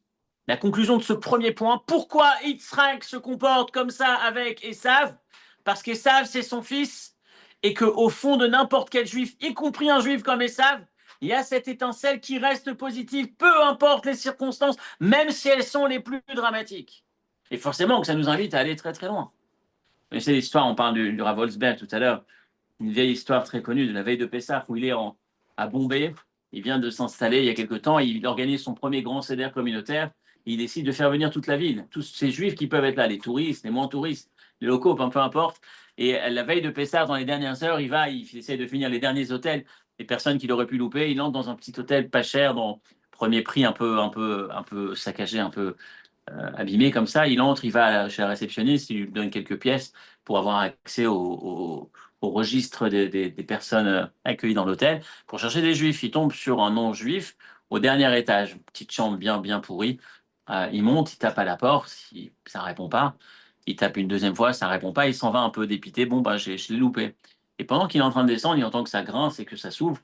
La conclusion de ce premier point, pourquoi Yitzhak se comporte comme ça avec Esav? Parce qu'Esav, c'est son fils, et qu'au fond de n'importe quel juif, y compris un juif comme Esav, il y a cette étincelle qui reste positive, peu importe les circonstances, même si elles sont les plus dramatiques. Et forcément que ça nous invite à aller très très loin. Mais c'est l'histoire, on parle du Rav Wolfsberg tout à l'heure, une vieille histoire très connue de la veille de Pessah, où il est à Bombay, il vient de s'installer il y a quelque temps, il organise son premier grand seder communautaire, il décide de faire venir toute la ville, tous ces juifs qui peuvent être là, les touristes, les moins touristes, les locaux, peu importe. Et la veille de Pessah, dans les dernières heures, il essaie de finir les derniers hôtels, les personnes qu'il aurait pu louper, il entre dans un petit hôtel pas cher, dans premier prix un peu saccagé, un peu abîmé comme ça. Il entre, il va chez la réceptionniste, il lui donne quelques pièces pour avoir accès au registre des personnes accueillies dans l'hôtel. Pour chercher des juifs, il tombe sur un non-juif au dernier étage, petite chambre bien pourrie. Il monte, il tape à la porte, ça répond pas. Il tape une deuxième fois, ça répond pas. Il s'en va un peu dépité. Bon, je l'ai loupé. Et pendant qu'il est en train de descendre, il entend que ça grince et que ça s'ouvre.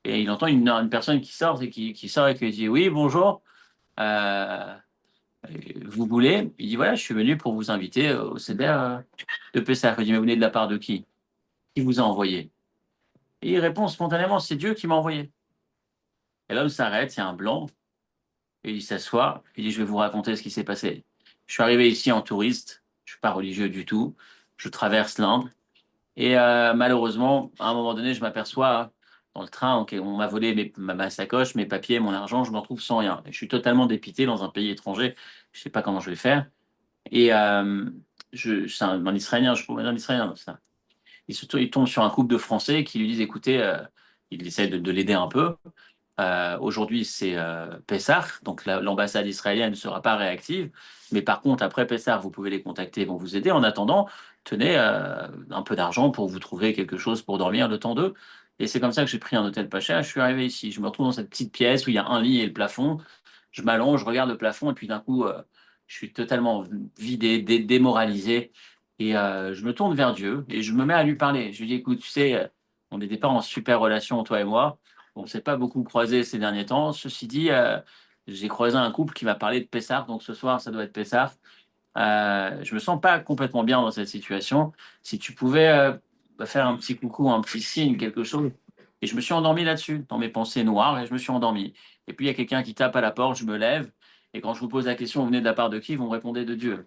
Et il entend une personne qui sort et qui sort et qui dit oui, bonjour. Vous voulez? Il dit voilà, je suis venu pour vous inviter au Seder de Pessah. Il dit mais vous venez de la part de qui? Qui vous a envoyé? Et il répond spontanément, c'est Dieu qui m'a envoyé. Et l'homme s'arrête, il y a un blanc, et il s'assoit, il dit je vais vous raconter ce qui s'est passé. Je suis arrivé ici en touriste, je ne suis pas religieux du tout, je traverse l'Inde, et malheureusement, à un moment donné, je m'aperçois dans le train, on m'a volé ma sacoche, mes papiers, mon argent, je me retrouve sans rien. Et je suis totalement dépité dans un pays étranger, je ne sais pas comment je vais faire. Et c'est un Israélien, je trouve un Israélien, ça. Il tombe sur un couple de Français qui lui disent écoutez, il essaie de l'aider un peu. Aujourd'hui, c'est Pessah, donc l'ambassade israélienne ne sera pas réactive. Mais par contre, après Pessah, vous pouvez les contacter, ils vont vous aider. En attendant, tenez un peu d'argent pour vous trouver quelque chose pour dormir le temps d'eux. Et c'est comme ça que j'ai pris un hôtel pas cher. Je suis arrivé ici. Je me retrouve dans cette petite pièce où il y a un lit et le plafond. Je m'allonge, je regarde le plafond et puis d'un coup, je suis totalement vidé, démoralisé. Et je me tourne vers Dieu et je me mets à lui parler. Je lui dis, écoute, tu sais, on n'était pas en super relation, toi et moi. On ne s'est pas beaucoup croisés ces derniers temps. Ceci dit, j'ai croisé un couple qui m'a parlé de Pessah, donc ce soir, ça doit être Pessah. Je me sens pas complètement bien dans cette situation. Si tu pouvais faire un petit coucou, un petit signe, quelque chose. Et je me suis endormi là-dessus, dans mes pensées noires, et je me suis endormi. Et puis il y a quelqu'un qui tape à la porte, je me lève, et quand je vous pose la question, vous venez de la part de qui? Vous me répondez de Dieu.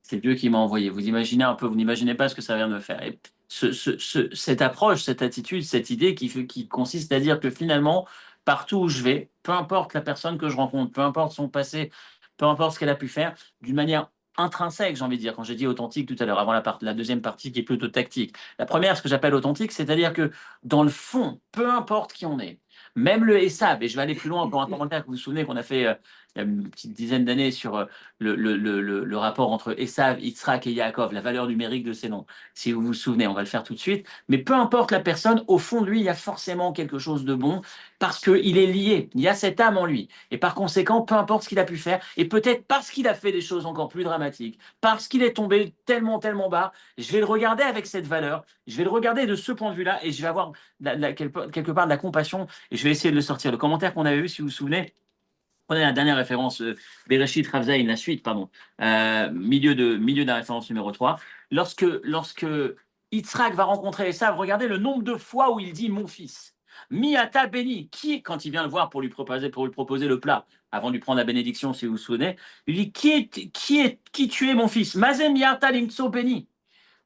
C'est Dieu qui m'a envoyé. Vous imaginez un peu, vous n'imaginez pas ce que ça vient de me faire. Et cette approche, cette attitude, cette idée qui consiste à dire que finalement, partout où je vais, peu importe la personne que je rencontre, peu importe son passé, peu importe ce qu'elle a pu faire, d'une manière intrinsèque, j'ai envie de dire, quand j'ai dit authentique tout à l'heure, avant la deuxième partie qui est plutôt tactique. La première, ce que j'appelle authentique, c'est-à-dire que dans le fond, peu importe qui on est, même le Esav, et je vais aller plus loin pour un commentaire que vous vous souvenez qu'on a fait il y a une petite dizaine d'années sur le rapport entre Esav, Yitzhak et Yaakov, la valeur numérique de ces noms. Si vous vous souvenez, on va le faire tout de suite. Mais peu importe la personne, au fond de lui, il y a forcément quelque chose de bon parce qu'il est lié. Il y a cette âme en lui. Et par conséquent, peu importe ce qu'il a pu faire, et peut-être parce qu'il a fait des choses encore plus dramatiques, parce qu'il est tombé tellement, tellement bas, je vais le regarder avec cette valeur, je vais le regarder de ce point de vue-là, et je vais avoir quelque part de la compassion, et je vais essayer de le sortir. Le commentaire qu'on avait vu, si vous vous souvenez, prenez la dernière référence, Bereshit Ravzaïn, la suite, pardon, milieu de la référence numéro 3. Lorsque Yitzhak va rencontrer Esav, regardez le nombre de fois où il dit mon fils. Miata béni, qui, quand il vient le voir pour lui proposer le plat, avant de lui prendre la bénédiction, si vous vous souvenez, il dit qui tu es mon fils? Mazem Miata limtso béni.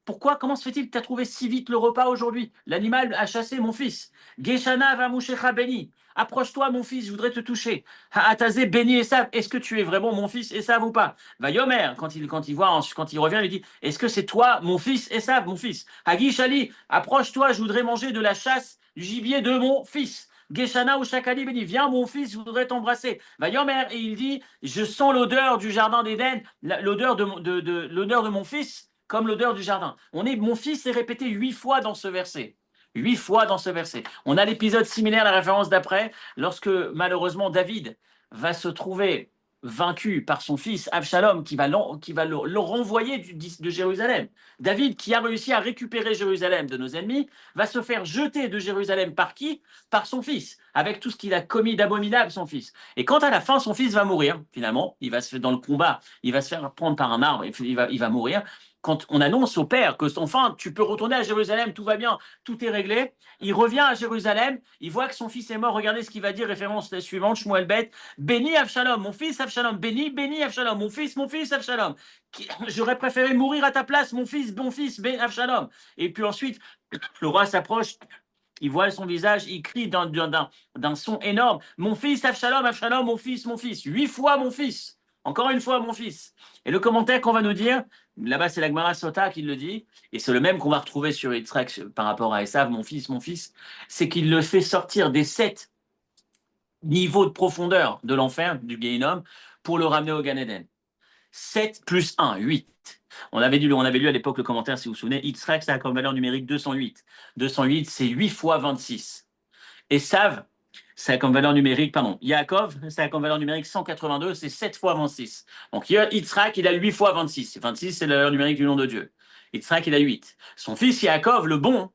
Pourquoi? Comment se fait-il que tu as trouvé si vite le repas aujourd'hui? L'animal a chassé mon fils. Geshana va mouchecha béni. Approche-toi, mon fils, je voudrais te toucher. Ha'atazé béni Esav. Est-ce que tu es vraiment mon fils Esav ou pas? Va Yomer, quand il revient, il dit, est-ce que c'est toi, mon fils Esav, mon fils? Hagish Ali, approche-toi, je voudrais manger de la chasse, du gibier de mon fils. Geshana ou Shakali béni, viens mon fils, je voudrais t'embrasser. Va Yomer, et il dit, je sens l'odeur du jardin d'Éden, l'odeur de mon fils, comme l'odeur du jardin. Mon fils est répété 8 fois dans ce verset. 8 fois dans ce verset. On a l'épisode similaire, la référence d'après, lorsque malheureusement David va se trouver vaincu par son fils Absalom qui va le renvoyer de Jérusalem. David, qui a réussi à récupérer Jérusalem de nos ennemis, va se faire jeter de Jérusalem par qui? Par son fils, avec tout ce qu'il a commis d'abominable, son fils. Et quand à la fin, son fils va mourir, finalement, il va se faire dans le combat, il va se faire prendre par un arbre, il va mourir. Quand on annonce au père que enfin, tu peux retourner à Jérusalem, tout va bien, tout est réglé, il revient à Jérusalem, il voit que son fils est mort, regardez ce qu'il va dire, référence suivante, Shmuel Bet, béni Avshalom, mon fils Avshalom, béni Avshalom, mon fils Avshalom, j'aurais préféré mourir à ta place, mon fils, Avshalom. Et puis ensuite, le roi s'approche, il voit son visage, il crie d'un son énorme, mon fils Avshalom, Avshalom, mon fils, 8 fois mon fils. Encore une fois, mon fils. Et le commentaire qu'on va nous dire, là-bas, c'est la Gemara Sota qui le dit, et c'est le même qu'on va retrouver sur Yitzhak par rapport à Esav, mon fils, c'est qu'il le fait sortir des 7 niveaux de profondeur de l'enfer, du Gehinnom, pour le ramener au Gan Eden. 7 plus 1, 8. On avait lu à l'époque le commentaire, si vous vous souvenez, Yitzhak, ça a comme valeur numérique 208. 208, c'est 8 fois 26. Esav, ça a comme valeur numérique, pardon, Yaakov, ça a comme valeur numérique 182, c'est 7 fois 26. Donc Yitzhak, il a 8 fois 26. 26, c'est la valeur numérique du nom de Dieu. Yitzhak, il a 8. Son fils Yaakov, le bon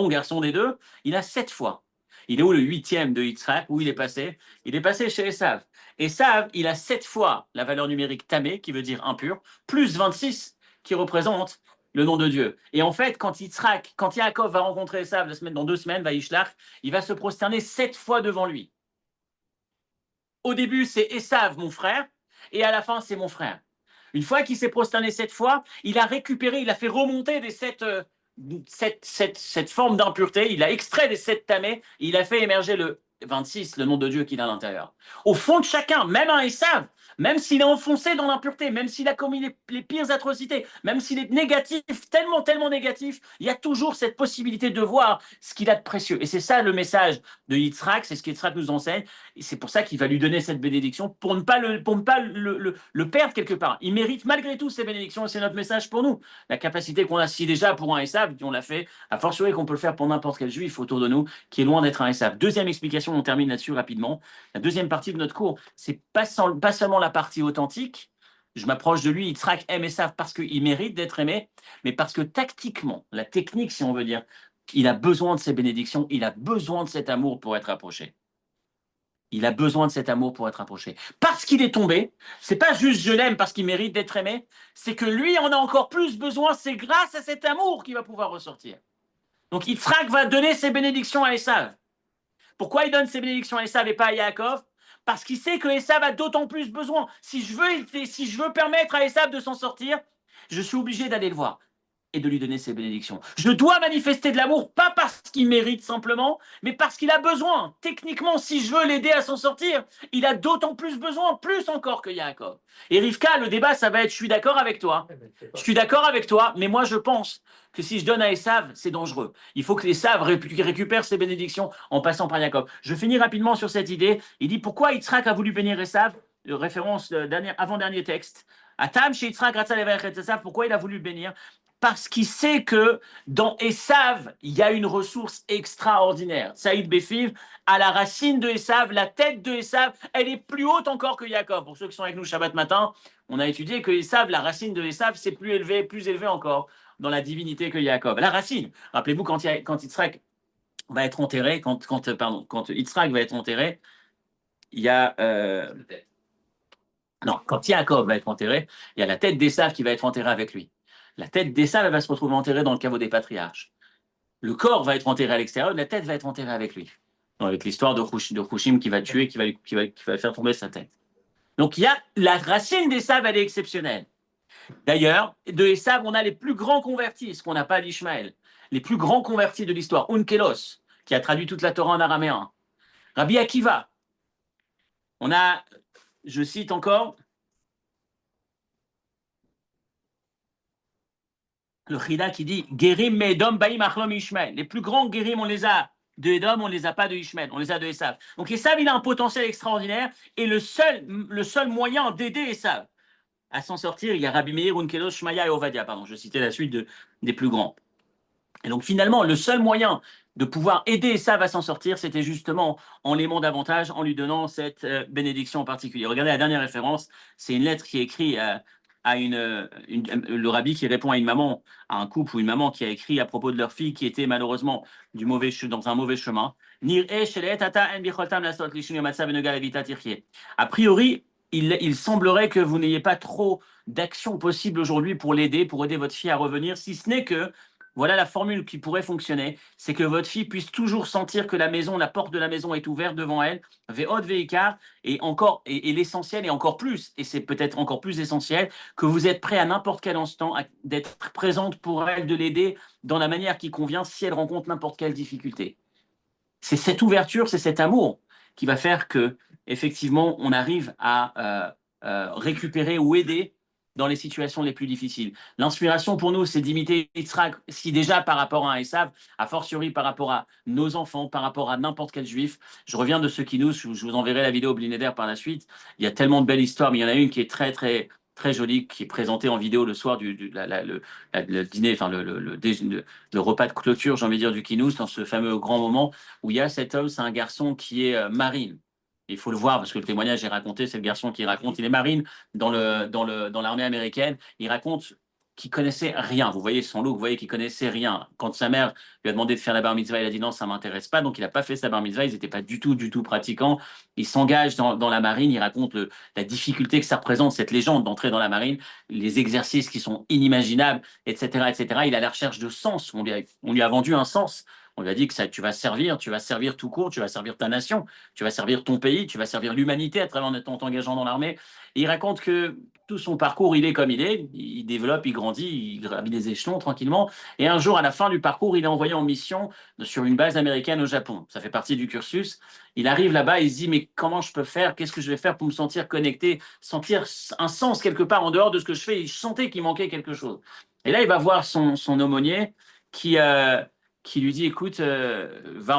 garçon des deux, il a 7 fois. Il est où le 8e de Yitzhak? Où il est passé? Il est passé chez Esav. Esav, il a 7 fois la valeur numérique tamé, qui veut dire impur, plus 26, qui représente le nom de Dieu. Et en fait, quand Yaakov va rencontrer Esav dans 2 semaines, va Yishlach, il va se prosterner 7 fois devant lui. Au début, c'est Esav, mon frère, et à la fin, c'est mon frère. Une fois qu'il s'est prosterné 7 fois, il a fait remonter cette forme d'impureté, il a extrait des 7 tamés, il a fait émerger le 26, le nom de Dieu qu'il a à l'intérieur. Au fond de chacun, même un Esav, même s'il est enfoncé dans l'impureté, même s'il a commis les pires atrocités, même s'il est négatif, tellement, tellement négatif, il y a toujours cette possibilité de voir ce qu'il a de précieux. Et c'est ça le message de Yitzhak, c'est ce qu'Yitzhak nous enseigne. Et c'est pour ça qu'il va lui donner cette bénédiction, pour ne pas le perdre quelque part. Il mérite malgré tout ces bénédictions, et c'est notre message pour nous. La capacité qu'on a si déjà pour un Esav, on l'a fait, a fortiori qu'on peut le faire pour n'importe quel juif autour de nous, qui est loin d'être un Esav. Deuxième explication, on termine là-dessus rapidement. La deuxième partie de notre cours, c'est pas seulement la partie authentique, je m'approche de lui, Yitzhak aime Esav parce qu'il mérite d'être aimé, mais parce que tactiquement, la technique, si on veut dire, il a besoin de ces bénédictions, il a besoin de cet amour pour être approché. Il a besoin de cet amour pour être approché. Parce qu'il est tombé, c'est pas juste je l'aime parce qu'il mérite d'être aimé, c'est que lui en a encore plus besoin, c'est grâce à cet amour qu'il va pouvoir ressortir. Donc Yitzhak va donner ses bénédictions à Esav. Pourquoi il donne ses bénédictions à Esav et pas à Yaakov? Parce qu'il sait que Esav a d'autant plus besoin. Si je veux permettre à Esav de s'en sortir, je suis obligé d'aller le voir et de lui donner ses bénédictions. Je dois manifester de l'amour, pas parce qu'il mérite simplement, mais parce qu'il a besoin. Techniquement, si je veux l'aider à s'en sortir, il a d'autant plus besoin, plus encore que Yaakov. Et Rivka, le débat, ça va être, je suis d'accord avec toi. Je suis d'accord avec toi, mais moi je pense que si je donne à Esav, c'est dangereux. Il faut que Esav récupère ses bénédictions en passant par Yaakov. Je finis rapidement sur cette idée. Il dit pourquoi Yitzhak a voulu bénir Esav, référence avant-dernier texte. Atam chez Yitzhak, pourquoi il a voulu le bénir? Parce qu'il sait que dans Esav, il y a une ressource extraordinaire. Saïd Befiv, à la racine de Esav, la tête de Esav, elle est plus haute encore que Yaakov. Pour ceux qui sont avec nous Shabbat matin, on a étudié que Esav, la racine de Esav, c'est plus élevé encore dans la divinité que Yaakov. La racine, rappelez-vous quand Yitzhak va être enterré, quand Yitzhak va être enterré, il y a... non, quand Yaakov va être enterré, il y a la tête d'Esav qui va être enterrée avec lui. La tête d'Esav, elle va se retrouver enterrée dans le caveau des patriarches. Le corps va être enterré à l'extérieur, la tête va être enterrée avec lui. Donc, avec l'histoire de Hushim qui va tuer, qui va faire tomber sa tête. Donc, il y a la racine d'Esav, elle est exceptionnelle. D'ailleurs, de Esav, on a les plus grands convertis, ce qu'on n'a pas d'Ishmaël. Les plus grands convertis de l'histoire. Unkelos, qui a traduit toute la Torah en araméen. Rabbi Akiva. On a, je cite encore, le Chida qui dit Gerim Medom Baim Achlom Ishmael. Les plus grands Gerim, on les a de Edom, on ne les a pas de Ishmael, on les a de Esav. Donc Esav, il a un potentiel extraordinaire et le seul moyen d'aider Esav à s'en sortir, il y a Rabbi Meir, Unkelos, Shmaya et Ovadia. Pardon, je citais la suite des plus grands. Et donc finalement, le seul moyen de pouvoir aider Esav à s'en sortir, c'était justement en l'aimant davantage, en lui donnant cette bénédiction en particulier. Regardez la dernière référence, c'est une lettre qui est écrite à le rabbi qui répond à une maman, à un couple ou une maman qui a écrit à propos de leur fille qui était malheureusement dans un mauvais chemin. A priori, il semblerait que vous n'ayez pas trop d'action possible aujourd'hui pour l'aider, pour aider votre fille à revenir, si ce n'est que voilà la formule qui pourrait fonctionner, c'est que votre fille puisse toujours sentir que la porte de la maison est ouverte devant elle, ve'od ve'ikar, et l'essentiel et encore plus, et c'est peut-être encore plus essentiel, que vous êtes prêt à n'importe quel instant d'être présente pour elle, de l'aider dans la manière qui convient si elle rencontre n'importe quelle difficulté. C'est cette ouverture, c'est cet amour qui va faire que, effectivement, on arrive à récupérer ou aider dans les situations les plus difficiles. L'inspiration pour nous, c'est d'imiter Yitzhak, si déjà par rapport à Esav, a fortiori par rapport à nos enfants, par rapport à n'importe quel juif. Je reviens de ce qui nous, je vous enverrai la vidéo Blinéder par la suite. Il y a tellement de belles histoires, mais il y en a une qui est très, très, très jolie, qui est présentée en vidéo le soir le dîner, enfin le repas de clôture, j'ai envie de dire, du Kinous, dans ce fameux grand moment où il y a cet homme, c'est un garçon qui est marine. Il faut le voir parce que le témoignage est raconté, c'est le garçon qui raconte. Il est marine dans l'armée américaine. Il raconte qu'il connaissait rien. Vous voyez son look, vous voyez qu'il connaissait rien. Quand sa mère lui a demandé de faire la bar mitzvah, il a dit non, ça m'intéresse pas. Donc il n'a pas fait sa bar mitzvah. Ils n'étaient pas du tout pratiquants. Il s'engage dans la marine. Il raconte la difficulté que ça représente, cette légende d'entrer dans la marine, les exercices qui sont inimaginables, etc., etc. Il a la recherche de sens. On lui a vendu un sens. On lui a dit que tu vas servir tout court, tu vas servir ta nation, tu vas servir ton pays, tu vas servir l'humanité à travers en t'engageant dans l'armée. Et il raconte que tout son parcours, il est comme il est, il développe, il grandit, il gravit des échelons tranquillement. Et un jour, à la fin du parcours, il est envoyé en mission sur une base américaine au Japon. Ça fait partie du cursus. Il arrive là-bas, il se dit, mais comment je peux faire? Qu'est-ce que je vais faire pour me sentir connecté, sentir un sens quelque part en dehors de ce que je fais? Il sentait qu'il manquait quelque chose. Et là, il va voir son aumônier qui lui dit, écoute, va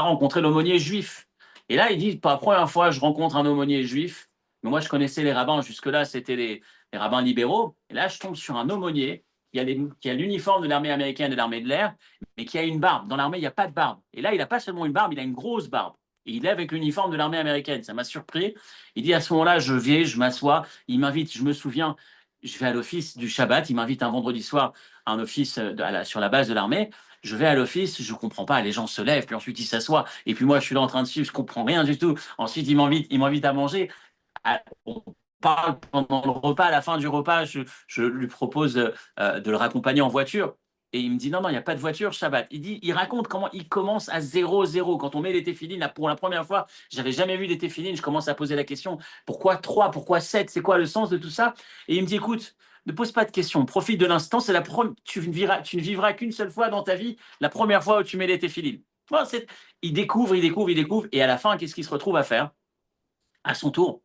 rencontrer l'aumônier juif. Et là, il dit, pour la première fois, je rencontre un aumônier juif. Mais moi, je connaissais les rabbins. Jusque-là, c'était les rabbins libéraux. Et là, je tombe sur un aumônier qui a l'uniforme de l'armée américaine et de l'armée de l'air, mais qui a une barbe. Dans l'armée, il n'y a pas de barbe. Et là, il n'a pas seulement une barbe, il a une grosse barbe. Et il est avec l'uniforme de l'armée américaine. Ça m'a surpris. Il dit à ce moment-là, je vais, je m'assois. Il m'invite, je me souviens, je vais à l'office du Shabbat. Il m'invite un vendredi soir à un office sur la base de l'armée. Je vais à l'office, je comprends pas. Les gens se lèvent, puis ensuite ils s'assoient. Et puis moi, je suis là en train de suivre, je comprends rien du tout. Ensuite, il m'invite à manger. On parle pendant le repas. À la fin du repas, je lui propose de le raccompagner en voiture. Et il me dit non, il n'y a pas de voiture Shabbat. Il raconte comment il commence à 0-0. Quand on met les téphilines, là, pour la première fois, j'avais jamais vu des téphilines. Je commence à poser la question pourquoi 3, pourquoi 7, c'est quoi le sens de tout ça? Et il me dit écoute, ne pose pas de questions, profite de l'instant. C'est tu ne vivras qu'une seule fois dans ta vie, la première fois où tu mets les téphilines. Bon, il découvre. Et à la fin, qu'est-ce qu'il se retrouve à faire? À son tour,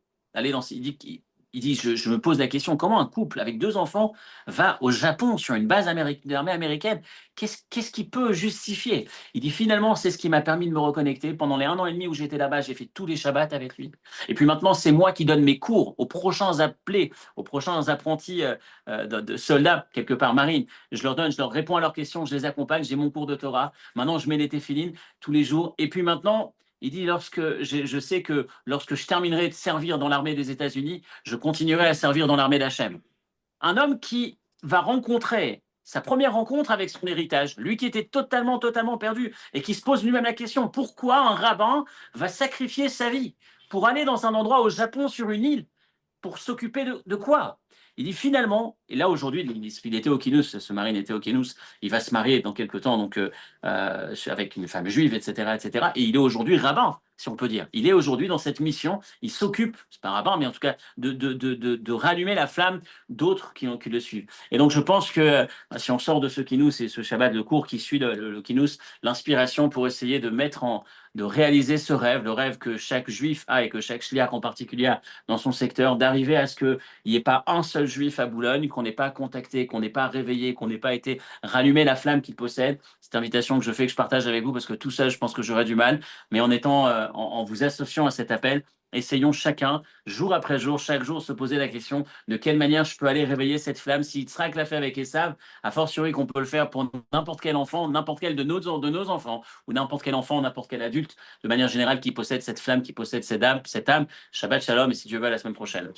il dit je me pose la question, comment un couple avec 2 enfants va au Japon sur une base d'armée américaine? Qu'est-ce qui peut justifier? Il dit finalement, c'est ce qui m'a permis de me reconnecter. Pendant les 1 an et demi où j'étais là-bas, j'ai fait tous les Shabbats avec lui. Et puis maintenant, c'est moi qui donne mes cours aux prochains appelés, aux prochains apprentis de soldats, quelque part marine. Je leur réponds à leurs questions, je les accompagne, j'ai mon cours de Torah. Maintenant, je mets les téphilines tous les jours. Et puis maintenant, il dit, je sais que lorsque je terminerai de servir dans l'armée des États-Unis, je continuerai à servir dans l'armée d'Hachem. Un homme qui va rencontrer sa première rencontre avec son héritage, lui qui était totalement perdu et qui se pose lui-même la question, pourquoi un rabbin va sacrifier sa vie pour aller dans un endroit au Japon sur une île? Pour s'occuper de quoi? Il dit finalement, et là aujourd'hui, il était au Kinous, ce marine était au Kinous, il va se marier dans quelques temps donc, avec une femme juive, etc., etc. Et il est aujourd'hui rabbin, si on peut dire. Il est aujourd'hui dans cette mission, il s'occupe, c'est pas un rabbin, mais en tout cas, de rallumer la flamme d'autres qui le suivent. Et donc je pense que si on sort de ce Kinous et ce Shabbat, le cours qui suit le Kinous, l'inspiration pour essayer de réaliser ce rêve, le rêve que chaque juif a et que chaque shliach en particulier a dans son secteur, d'arriver à ce qu'il n'y ait pas un seul juif à Boulogne, qu'on n'ait pas contacté, qu'on n'ait pas réveillé, qu'on n'ait pas été rallumer la flamme qu'il possède. Cette invitation que je fais, que je partage avec vous, parce que tout ça, je pense que j'aurais du mal, mais en vous associant à cet appel, essayons chacun, jour après jour, chaque jour, se poser la question de quelle manière je peux aller réveiller cette flamme. Si Yitzhak l'a fait avec Esav, a fortiori qu'on peut le faire pour n'importe quel enfant, n'importe quel de nos enfants, ou n'importe quel enfant, n'importe quel adulte, de manière générale, qui possède cette flamme, qui possède cette âme. Shabbat shalom, et si Dieu veut, à la semaine prochaine.